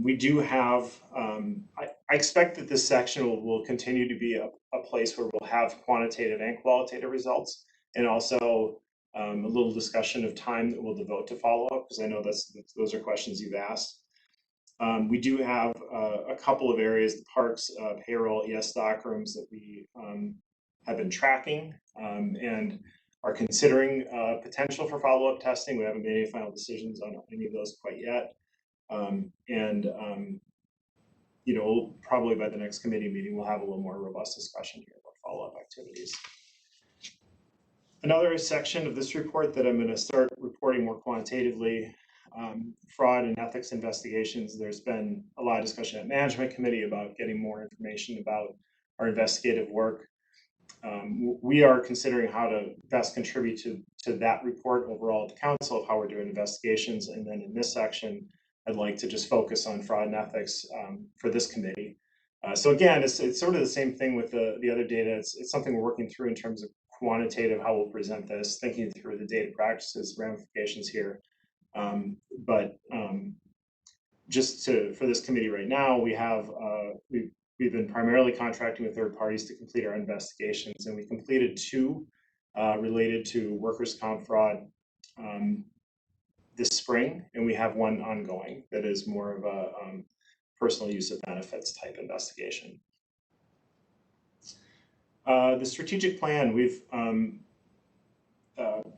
We do have, I expect that this section will continue to be a place where we'll have quantitative and qualitative results, and also a little discussion of time that we'll devote to follow-up, because I know those are questions you've asked. We do have a couple of areas, the parks, payroll, ES stockrooms that we have been tracking and are considering potential for follow-up testing. We haven't made any final decisions on any of those quite yet. Probably by the next committee meeting, we'll have a little more robust discussion here about follow-up activities. Another section of this report that I'm going to start reporting more quantitatively, fraud and ethics investigations. There's been a lot of discussion at management committee about getting more information about our investigative work. We are considering how to best contribute to that report overall at the council of how we're doing investigations. And then in this section, I'd like to just focus on fraud and ethics for this committee. So again, it's sort of the same thing with the other data. It's something we're working through in terms of quantitative, how we'll present this, thinking through the data practices, ramifications here. Just for this committee right now, we have we've been primarily contracting with third parties to complete our investigations, and we completed 2 related to workers' comp fraud this spring, and we have 1 ongoing that is more of a personal use of benefits type investigation. The strategic plan, we've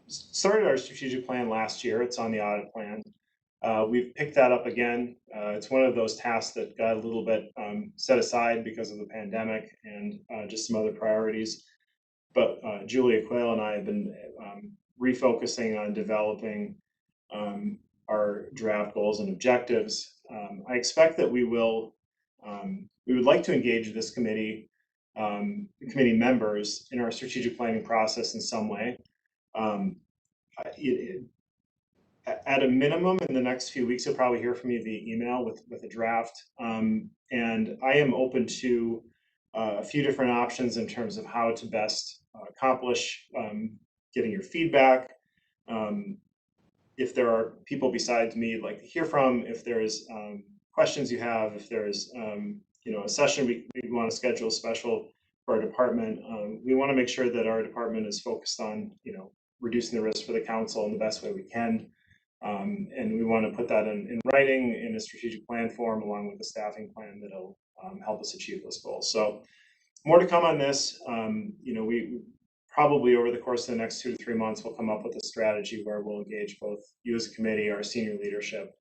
started our strategic plan last year. It's on the audit plan. We've picked that up again. It's one of those tasks that got a little bit set aside because of the pandemic and just some other priorities. But Julia Quayle and I have been refocusing on developing our draft goals and objectives. I expect that we would like to engage this committee, committee members in our strategic planning process in some way. At a minimum, in the next few weeks, you'll probably hear from me via email with a draft. And I am open to a few different options in terms of how to best accomplish getting your feedback. If there are people besides me you'd like to hear from, if there's questions you have, if there's a session we want to schedule special for our department, we want to make sure that our department is focused on reducing the risk for the council in the best way we can. And we want to put that in writing in a strategic plan form along with a staffing plan that'll help us achieve those goals. So more to come on this. We probably over the course of the next 2 to 3 months, we'll come up with a strategy where we'll engage both you as a committee, our senior leadership,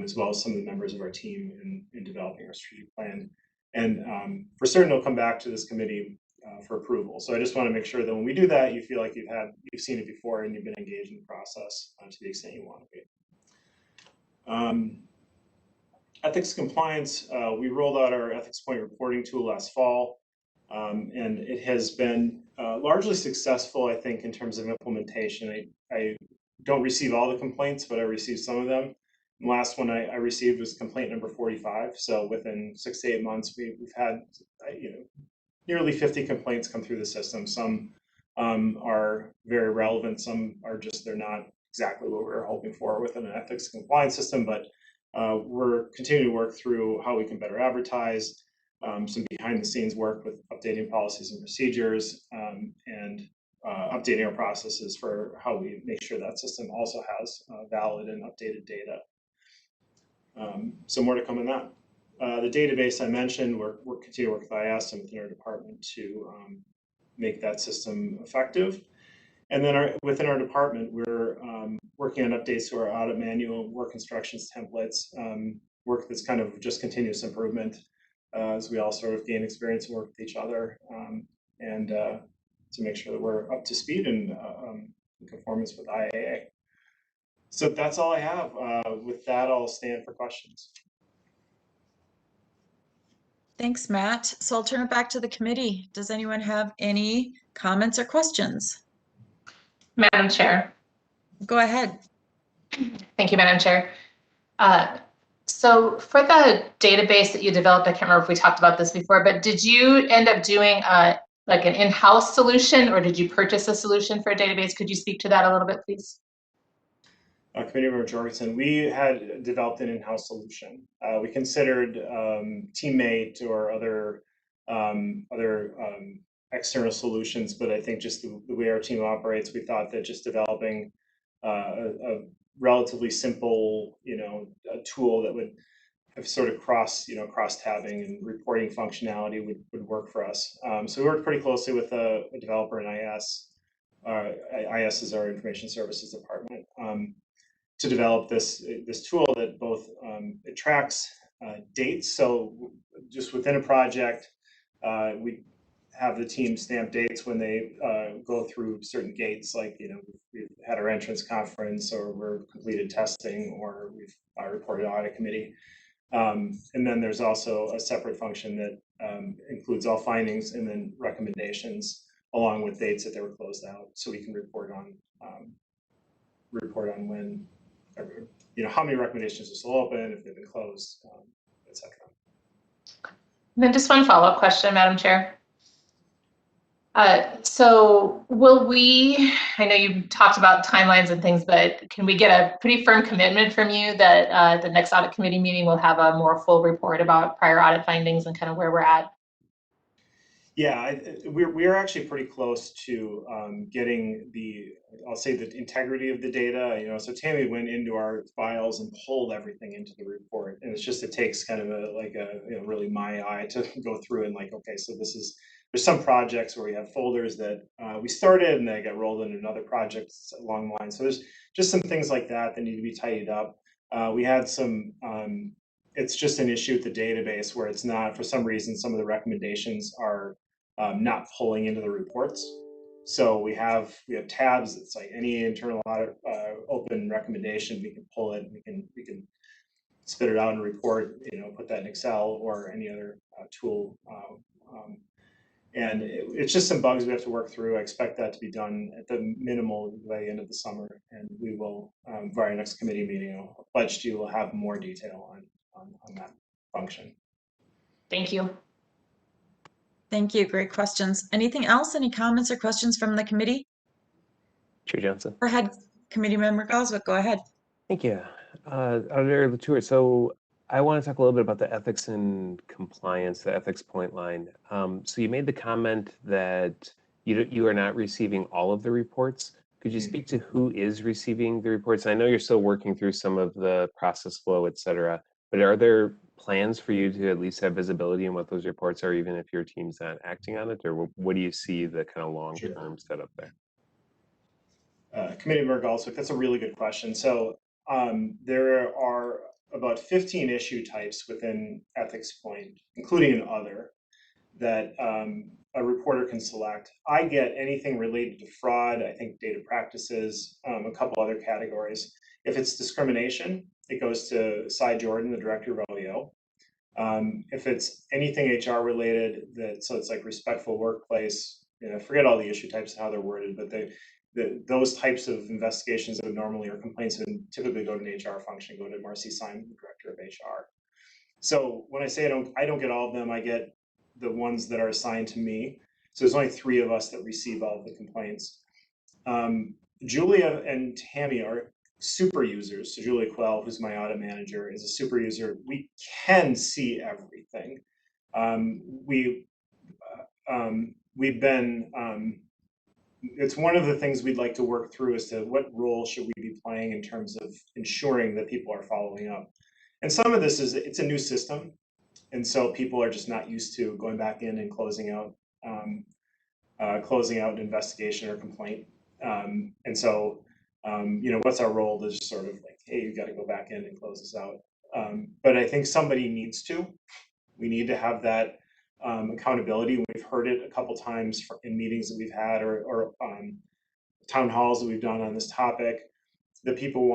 as well as some of the members of our team in developing our strategic plan. And for certain, it'll come back to this committee for approval. So I just want to make sure that when we do that, you feel like you've seen it before and you've been engaged in the process to the extent you want to be. Ethics compliance, we rolled out our ethics point reporting tool last fall, and it has been largely successful, I think, in terms of implementation. I don't receive all the complaints, but I received some of them. The last one I received was complaint number 45. So within 6 to 8 months, we've had nearly 50 complaints come through the system. Some are very relevant. Some are just, they're not exactly what we were hoping for within an ethics compliance system, but we're continuing to work through how we can better advertise, some behind the scenes work with updating policies and procedures, and updating our processes for how we make sure that system also has valid and updated data. So more to come in that. The database I mentioned, we're continuing to work with IS and within our department to make that system effective. And then within our department, we're working on updates to our audit manual, work instructions templates, work that's kind of just continuous improvement as we all sort of gain experience and work with each other, and to make sure that we're up to speed and in conformance with IAA. So that's all I have. With that, I'll stand for questions. Thanks, Matt. So I'll turn it back to the committee. Does anyone have any comments or questions? Madam Chair. Go ahead. Thank you, Madam Chair. So for the database that you developed, I can't remember if we talked about this before, but did you end up doing like an in-house solution, or did you purchase a solution for a database? Could you speak to that a little bit, please? Committee Member Jorgensen, we had developed an in-house solution. We considered Teammate or other external solutions, but I think just the way our team operates, we thought that just developing a relatively simple, a tool that would have sort of cross-tabbing and reporting functionality would work for us. So we worked pretty closely with a developer in IS. IS is our information services department. To develop this tool that both it tracks dates. So just within a project, we have the team stamp dates when they go through certain gates, like we've had our entrance conference, or we're completed testing, or we've reported audit committee. And then there's also a separate function that includes all findings and then recommendations along with dates that they were closed out, so we can report on when, how many recommendations are still open, if they've been closed, etc. And then just one follow-up question, Madam Chair. So will we, I know you talked about timelines and things, but can we get a pretty firm commitment from you that the next audit committee meeting will have a more full report about prior audit findings and kind of where we're at? Yeah, we're actually pretty close to getting I'll say the integrity of the data. So Tammy went into our files and pulled everything into the report, and it takes kind of really my eye to go through and okay, so there's some projects where we have folders that we started and they get rolled into another project along the line. So there's just some things like that need to be tidied up. We had some, it's just an issue with the database where it's not, for some reason, some of the recommendations are not pulling into the reports. So we have tabs. It's like any internal audit open recommendation, we can pull it. We can spit it out in a report. Put that in Excel or any other tool. And it's just some bugs we have to work through. I expect that to be done at the minimal by the end of the summer, and we will, for our next committee meeting, I'll pledge to you, we'll have more detail on that function. Thank you. Thank you. Great questions. Anything else? Any comments or questions from the committee? Chair Johnson. Go ahead, Committee Member Goswick. Go ahead. Thank you. Auditor LaTour. So I want to talk a little bit about the ethics and compliance, the ethics point line. So you made the comment that you are not receiving all of the reports. Could you speak to who is receiving the reports? I know you're still working through some of the process flow, et cetera, but are there plans for you to at least have visibility in what those reports are, even if your team's not acting on it? Or what do you see the kind of long-term setup there? Committee Member Goswick, that's a really good question. So there are about 15 issue types within Ethics Point, including an other, that a reporter can select. I get anything related to fraud, I think data practices, a couple other categories. If it's discrimination, it goes to Cy Jordan, the Director of OEO. If it's anything HR related, so it's like respectful workplace, forget all the issue types and how they're worded, but those types of investigations that would normally, or complaints would typically go to an HR function, go to Marcy Simon, the Director of HR. So when I say I don't get all of them, I get the ones that are assigned to me. So there's only 3 of us that receive all of the complaints. Julia and Tammy are super users. So Julia Quell, who's my audit manager, is a super user. We can see everything. We've been, it's one of the things we'd like to work through as to what role should we be playing in terms of ensuring that people are following up. And some of this is, it's a new system. And so people are just not used to going back in and closing out an investigation or complaint. And so, what's our role to just sort of like, hey, you got to go back in and close this out. But I think somebody needs to. We need to have that accountability. We've heard it a couple times in meetings that we've had or town halls that we've done on this topic. That people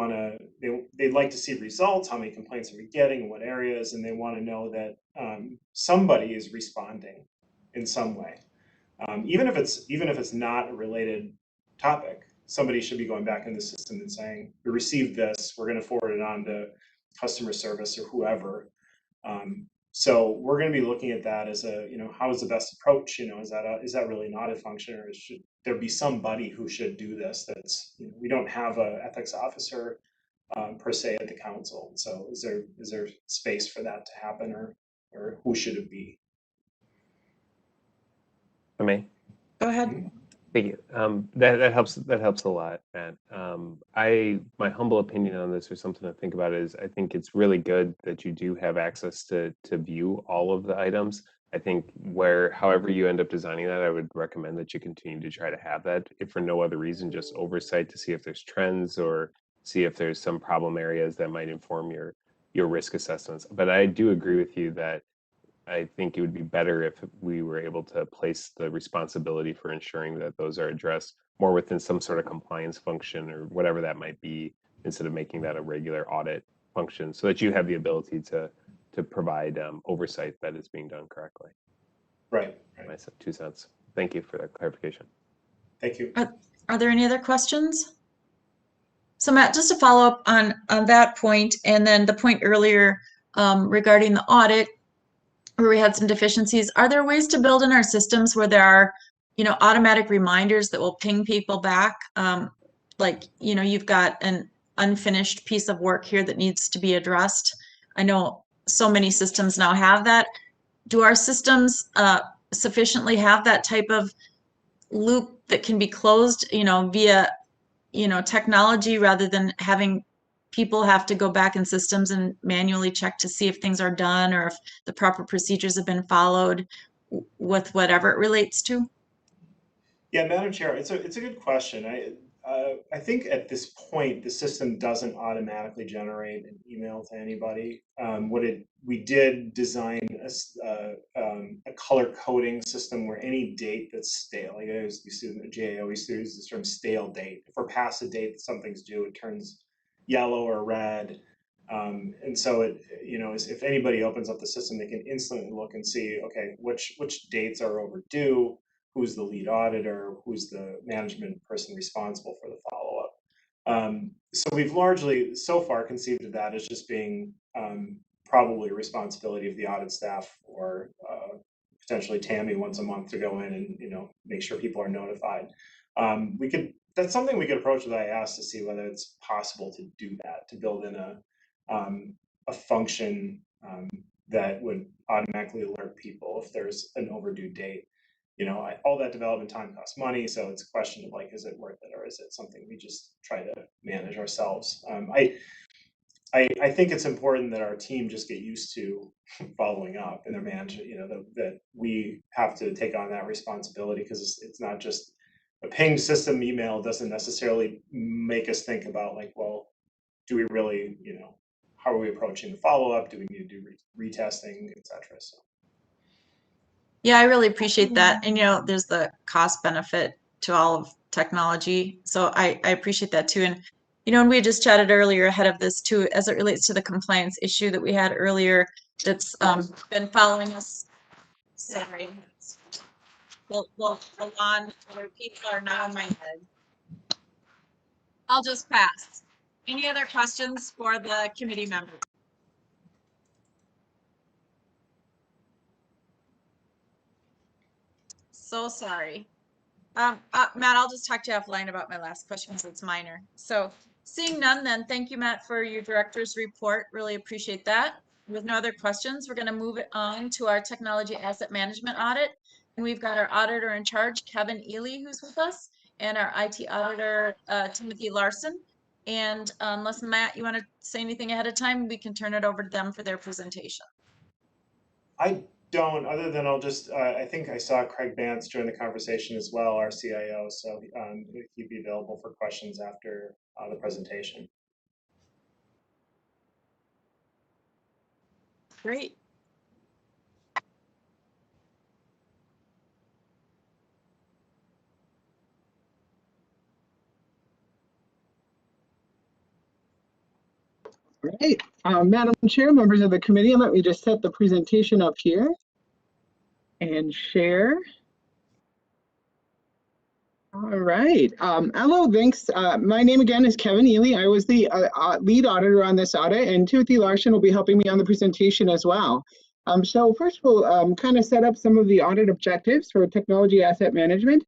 they'd like to see results, how many complaints are we getting, in what areas, and they want to know that somebody is responding in some way. Even if it's not a related topic, somebody should be going back in the system and saying, we received this, we're going to forward it on to customer service or whoever. So we're going to be looking at that as how is the best approach? Is that really an audit function, or should there be somebody who should do this? That's we don't have an ethics officer per se at the council. So is there space for that to happen, or who should it be? I may. Go ahead. Thank you. That helps a lot, Matt. My humble opinion on this, or something to think about, is I think it's really good that you do have access to view all of the items. I think however you end up designing that, I would recommend that you continue to try to have that, if for no other reason, just oversight to see if there's trends or see if there's some problem areas that might inform your risk assessments. But I do agree with you that I think it would be better if we were able to place the responsibility for ensuring that those are addressed more within some sort of compliance function or whatever that might be, instead of making that a regular audit function, so that you have the ability to provide oversight that is being done correctly. Right. My 2 cents. Thank you for that clarification. Thank you. Are there any other questions? So Matt, just to follow up on that point, and then the point earlier regarding the audit, where we had some deficiencies, are there ways to build in our systems where there are, automatic reminders that will ping people back? Like, you've got an unfinished piece of work here that needs to be addressed. I know so many systems now have that. Do our systems sufficiently have that type of loop that can be closed, via, technology, rather than having people have to go back in systems and manually check to see if things are done or if the proper procedures have been followed with whatever it relates to? Yeah, Madam Chair, it's a good question. I think at this point, the system doesn't automatically generate an email to anybody. We did design a color coding system where any date that's stale, like I used to in the GAO, we used to use this term stale date. If we're past a date that something's due, it turns yellow or red. And so if anybody opens up the system, they can instantly look and see, okay, which dates are overdue, who's the lead auditor, who's the management person responsible for the follow-up. So we've largely so far conceived of that as just being probably a responsibility of the audit staff or potentially Tammy once a month to go in and make sure people are notified. That's something we could approach with IAS to see whether it's possible to do that, to build in a function that would automatically alert people if there's an overdue date. All that development time costs money, so it's a question of like, is it worth it, or is it something we just try to manage ourselves? I think it's important that our team just get used to following up and their management, that we have to take on that responsibility, because it's not just a ping system. Email doesn't necessarily make us think about like, well, do we really, how are we approaching the follow-up? Do we need to do retesting, et cetera? So. Yeah, I really appreciate that. And, there's the cost benefit to all of technology. So I appreciate that too. And, and we just chatted earlier ahead of this too, as it relates to the compliance issue that we had earlier that's been following us. Sorry. Well, on other people are now in my head. I'll just pass. Any other questions for the committee members? So sorry. Matt, I'll just talk to you offline about my last question because it's minor. So seeing none, then thank you, Matt, for your director's report. Really appreciate that. With no other questions, we're going to move it on to our technology asset management audit. And we've got our auditor in charge, Kevin Ely, who's with us, and our IT auditor, Timothy Larson. And unless, Matt, you want to say anything ahead of time, we can turn it over to them for their presentation. I don't, other than I'll just, I think I saw Craig Bantz join the conversation as well, our CIO, so he'd be available for questions after the presentation. Great. Right. Madam Chair, members of the committee, let me just set the presentation up here and share. All right. Hello, thanks. My name again is Kevin Ely. I was the lead auditor on this audit, and Timothy Larson will be helping me on the presentation as well. So first we'll kind of set up some of the audit objectives for technology asset management.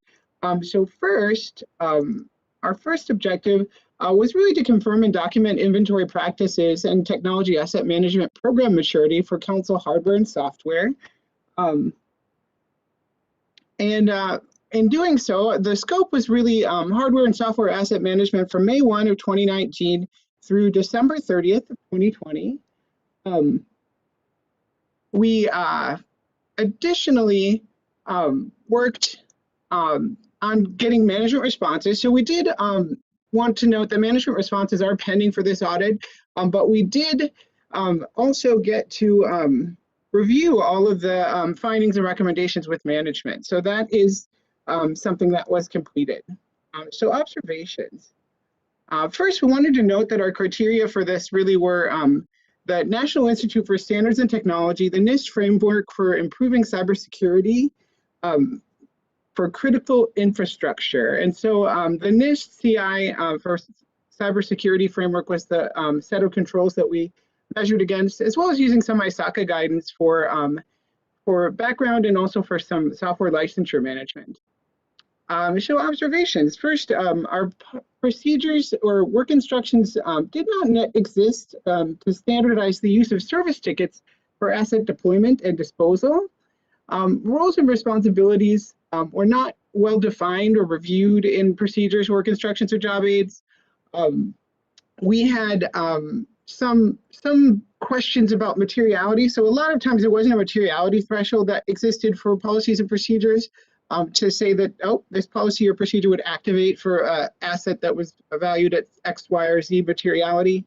So first, our first objective was really to confirm and document inventory practices and technology asset management program maturity for council hardware and software. In doing so, the scope was really hardware and software asset management from May 1 of 2019 through December 30th of 2020. We additionally worked on getting management responses. So we did want to note that management responses are pending for this audit, but we did also get to review all of the findings and recommendations with management. So that is something that was completed. So observations. First, we wanted to note that our criteria for this really were the National Institute for Standards and Technology, the NIST framework for improving cybersecurity for critical infrastructure. And so the NIST CI for cybersecurity framework was the set of controls that we measured against, as well as using some ISACA guidance for background and also for some software licensure management. So observations. First, our procedures or work instructions did not exist to standardize the use of service tickets for asset deployment and disposal. Roles and responsibilities were not well defined or reviewed in procedures, work instructions, or job aids. We had some questions about materiality. So a lot of times there wasn't a materiality threshold that existed for policies and procedures. to say that, oh, this policy or procedure would activate for an asset that was valued at X, Y, or Z materiality.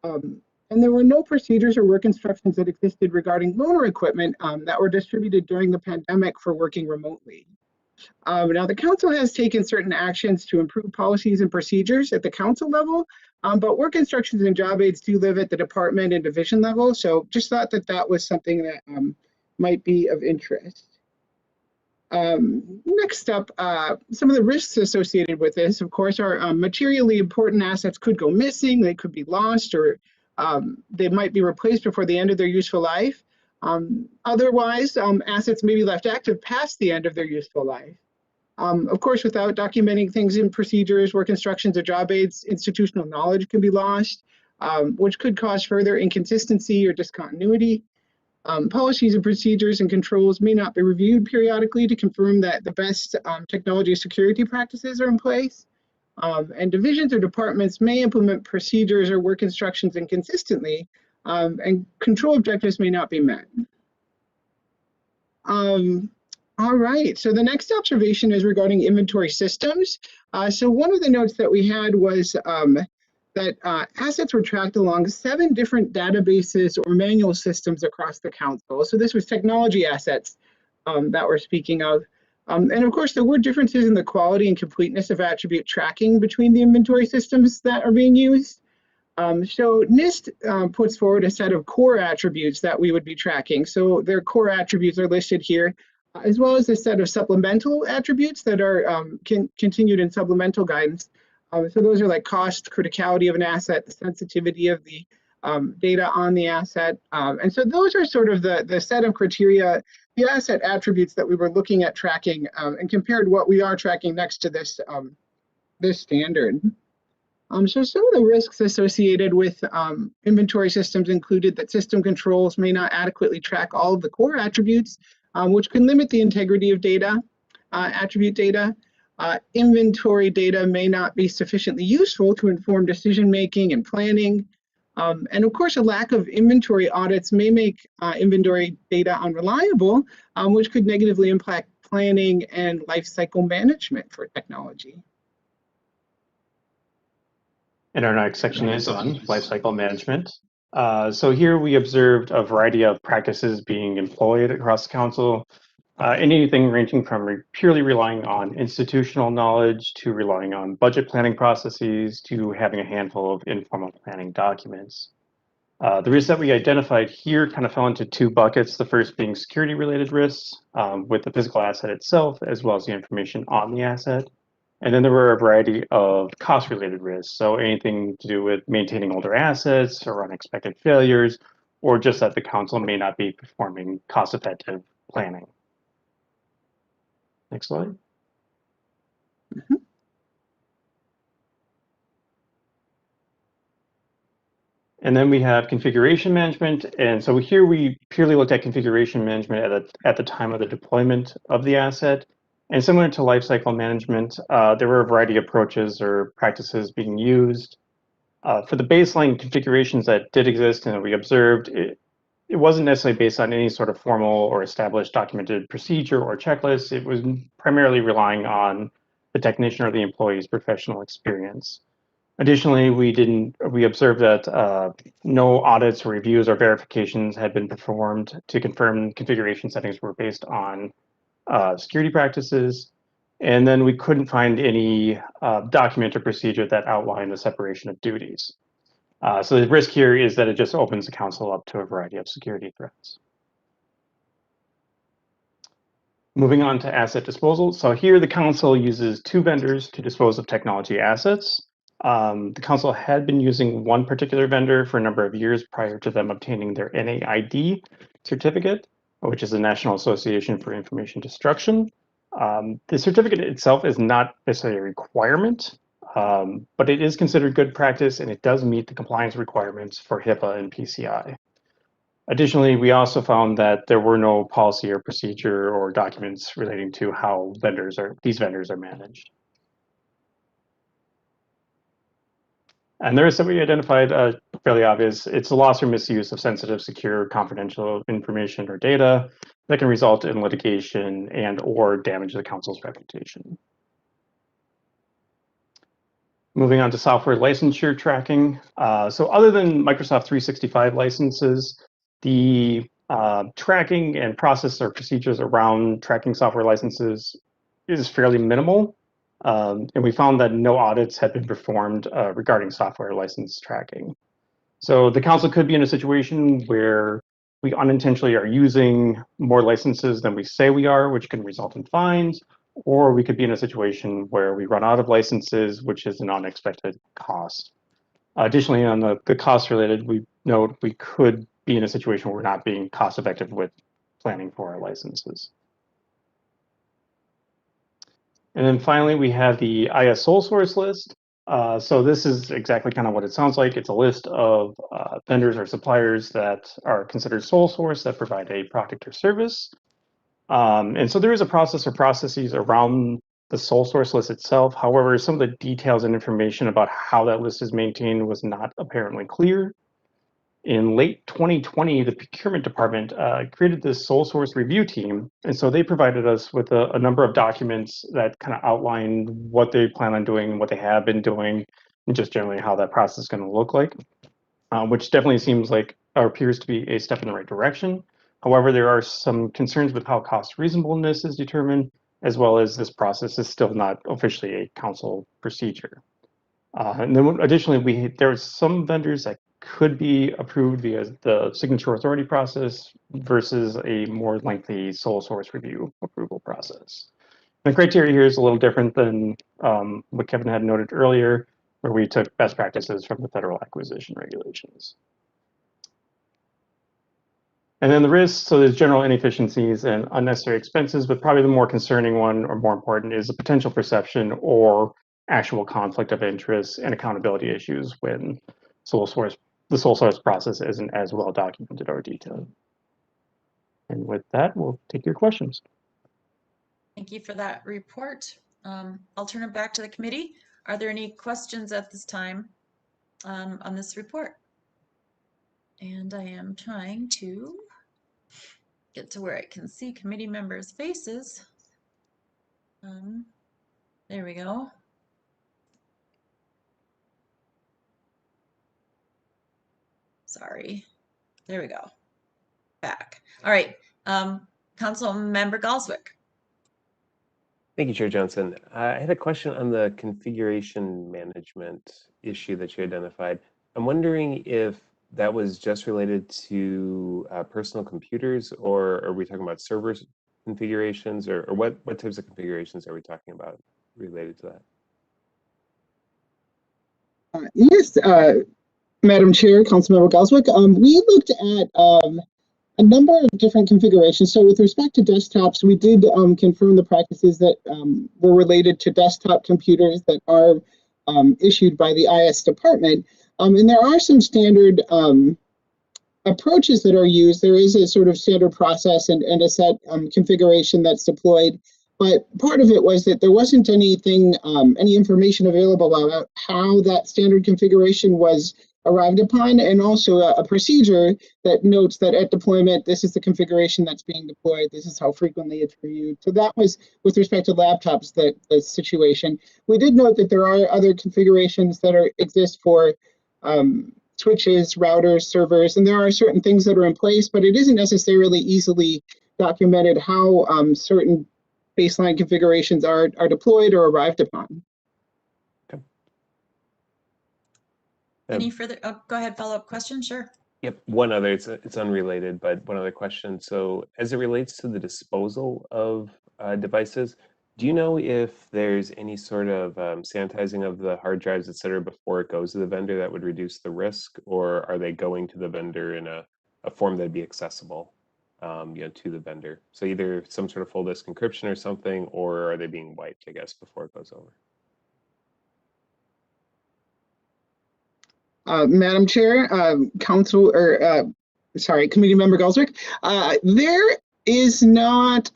And there were no procedures or work instructions that existed regarding loaner equipment that were distributed during the pandemic for working remotely. Now, the council has taken certain actions to improve policies and procedures at the council level, but work instructions and job aids do live at the department and division level. So just thought that that was something that might be of interest. Next up, some of the risks associated with this, of course, are materially important assets could go missing, they could be lost, or they might be replaced before the end of their useful life. Otherwise, assets may be left active past the end of their useful life. Of course, without documenting things in procedures, work instructions, or job aids, institutional knowledge can be lost, which could cause further inconsistency or discontinuity. Policies and procedures and controls may not be reviewed periodically to confirm that the best technology security practices are in place. And divisions or departments may implement procedures or work instructions inconsistently, and control objectives may not be met. All right, so the next observation is regarding inventory systems. So one of the notes that we had was that assets were tracked along 7 different databases or manual systems across the council. So this was technology assets that we're speaking of. And of course, there were differences in the quality and completeness of attribute tracking between the inventory systems that are being used. So NIST puts forward a set of core attributes that we would be tracking. So their core attributes are listed here, as well as a set of supplemental attributes that are continued in supplemental guidance. So those are like cost, criticality of an asset, the sensitivity of the data on the asset. And so those are sort of the set of criteria, the asset attributes that we were looking at tracking, and compared what we are tracking next to this, this standard. So some of the risks associated with inventory systems included that system controls may not adequately track all of the core attributes, which can limit the integrity of data, attribute data. Inventory data may not be sufficiently useful to inform decision-making and planning. And of course, a lack of inventory audits may make inventory data unreliable, which could negatively impact planning and life cycle management for technology. And our next section is on lifecycle management. So here we observed a variety of practices being employed across the council, anything ranging from purely relying on institutional knowledge to relying on budget planning processes to having a handful of informal planning documents. The risks that we identified here kind of fell into 2 buckets, the first being security-related risks with the physical asset itself, as well as the information on the asset. And then there were a variety of cost-related risks, so anything to do with maintaining older assets or unexpected failures, or just that the council may not be performing cost-effective planning. Next slide. And then we have configuration management. And so here we purely looked at configuration management at the time of the deployment of the asset. And similar to lifecycle management, there were a variety of approaches or practices being used. For the baseline configurations that did exist and that we observed, it wasn't necessarily based on any sort of formal or established documented procedure or checklist. It was primarily relying on the technician or the employee's professional experience. Additionally, we observed that no audits or reviews or verifications had been performed to confirm configuration settings were based on security practices. And then we couldn't find any document or procedure that outlined the separation of duties. So the risk here is that it just opens the council up to a variety of security threats. Moving on to asset disposal. So here the council uses 2 vendors to dispose of technology assets. The council had been using one particular vendor for a number of years prior to them obtaining their NAID certificate, which is the National Association for Information Destruction. The certificate itself is not necessarily a requirement, but it is considered good practice and it does meet the compliance requirements for HIPAA and PCI. Additionally, we also found that there were no policy or procedure or documents relating to how these vendors are managed. And there is something we identified fairly obvious. It's a loss or misuse of sensitive, secure, confidential information or data that can result in litigation and or damage the council's reputation. Moving on to software licensure tracking. So other than Microsoft 365 licenses, the tracking and process or procedures around tracking software licenses is fairly minimal. And we found that no audits had been performed regarding software license tracking. So the council could be in a situation where we unintentionally are using more licenses than we say we are, which can result in fines, or we could be in a situation where we run out of licenses, which is an unexpected cost. Additionally, on the cost related, we note we could be in a situation where we're not being cost effective with planning for our licenses. And then finally, we have the IS sole source list. So this is exactly kind of what it sounds like. It's a list of vendors or suppliers that are considered sole source that provide a product or service. And so there is a process or processes around the sole source list itself. However, some of the details and information about how that list is maintained was not apparently clear. In late 2020, the procurement department created this sole source review team. And so they provided us with a number of documents that kind of outline what they plan on doing, what they have been doing, and just generally how that process is going to look like, which definitely seems like or appears to be a step in the right direction. However, there are some concerns with how cost reasonableness is determined, as well as this process is still not officially a council procedure. And then additionally, there are some vendors that could be approved via the signature authority process versus a more lengthy sole source review approval process. The criteria here is a little different than what Kevin had noted earlier, where we took best practices from the federal acquisition regulations. And then the risks, so there's general inefficiencies and unnecessary expenses, but probably the more concerning one or more important is the potential perception or actual conflict of interest and accountability issues when the sole source process isn't as well documented or detailed. And with that, we'll take your questions. Thank you for that report. I'll turn it back to the committee. Are there any questions at this time on this report? And I am trying to get to where I can see committee members' faces. There we go. Sorry. There we go. Back. All right. Council Member Galswick. Thank you, Chair Johnson. I had a question on the configuration management issue that you identified. I'm wondering if that was just related to personal computers, or are we talking about server configurations, or what types of configurations are we talking about related to that? Yes, Madam Chair, Councilmember Goswick, we looked at a number of different configurations. So with respect to desktops, we did confirm the practices that were related to desktop computers that are issued by the IS department. And there are some standard approaches that are used. There is a sort of standard process and a set configuration that's deployed. But part of it was that there wasn't anything, any information available about how that standard configuration was arrived upon, and also a procedure that notes that at deployment, this is the configuration that's being deployed, this is how frequently it's reviewed. So that was, with respect to laptops, the situation. We did note that there are other configurations that exist for switches, routers, servers, and there are certain things that are in place, but it isn't necessarily easily documented how certain baseline configurations are deployed or arrived upon. Any further, go ahead, follow-up question, sure. Yep, one other, it's unrelated, but one other question. So as it relates to the disposal of devices, do you know if there's any sort of sanitizing of the hard drives, et cetera, before it goes to the vendor that would reduce the risk, or are they going to the vendor in a form that'd be accessible to the vendor? So either some sort of full disk encryption or something, or are they being wiped, I guess, before it goes over? Madam Chair, Committee Member Goswick, there is not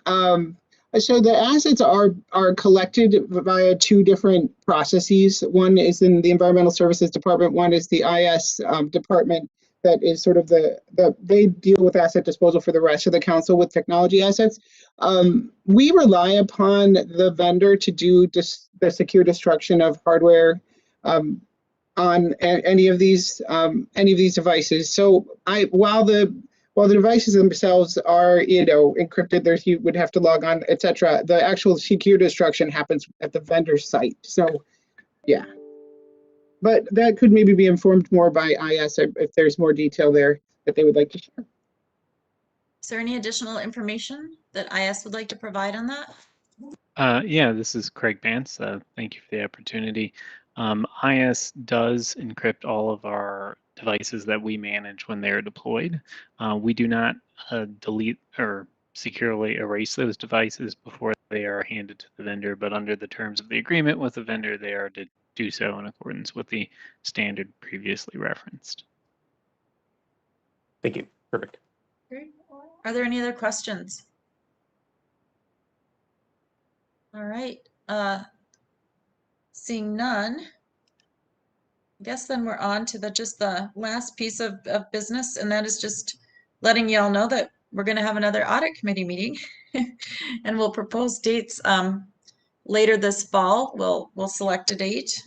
So the assets are collected via two different processes. One is in the Environmental Services Department. One is the IS department that is sort of they deal with asset disposal for the rest of the council with technology assets. We rely upon the vendor to do the secure destruction of hardware on any of these devices. So while the devices themselves are, encrypted, you would have to log on, etc. The actual secure destruction happens at the vendor site. So, yeah. But that could maybe be informed more by IS if there's more detail there that they would like to share. Is there any additional information that IS would like to provide on that? Yeah, this is Craig Vance. Thank you for the opportunity. IS does encrypt all of our devices that we manage when they're deployed. We do not delete or securely erase those devices before they are handed to the vendor, but under the terms of the agreement with the vendor, they are to do so in accordance with the standard previously referenced. Thank you. Perfect. Great. Are there any other questions? All right. Seeing none, I guess then we're on to just the last piece of business, and that is just letting you all know that we're going to have another audit committee meeting, and we'll propose dates later this fall. We'll select a date.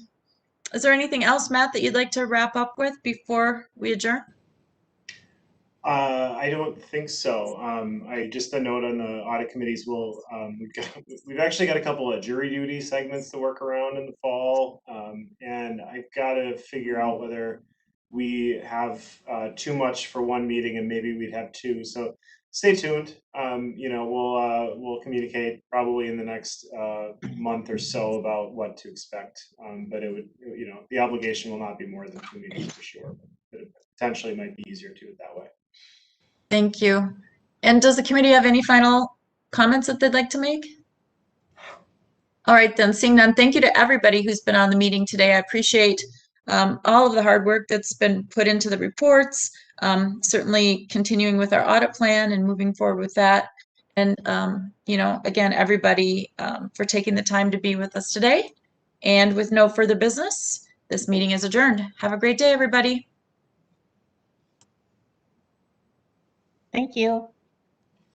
Is there anything else, Matt, that you'd like to wrap up with before we adjourn? I don't think so. I just a note on the audit committees. We've actually got a couple of jury duty segments to work around in the fall, and I've got to figure out whether we have too much for one meeting and maybe we'd have two. So stay tuned. We'll communicate probably in the next month or so about what to expect. But it would, the obligation will not be more than 2 meetings for sure. But it potentially might be easier to do it that way. Thank you. And does the committee have any final comments that they'd like to make? All right, then, seeing none, thank you to everybody who's been on the meeting today. I appreciate all of the hard work that's been put into the reports, certainly continuing with our audit plan and moving forward with that. And, again, everybody for taking the time to be with us today. And with no further business, this meeting is adjourned. Have a great day, everybody. Thank you.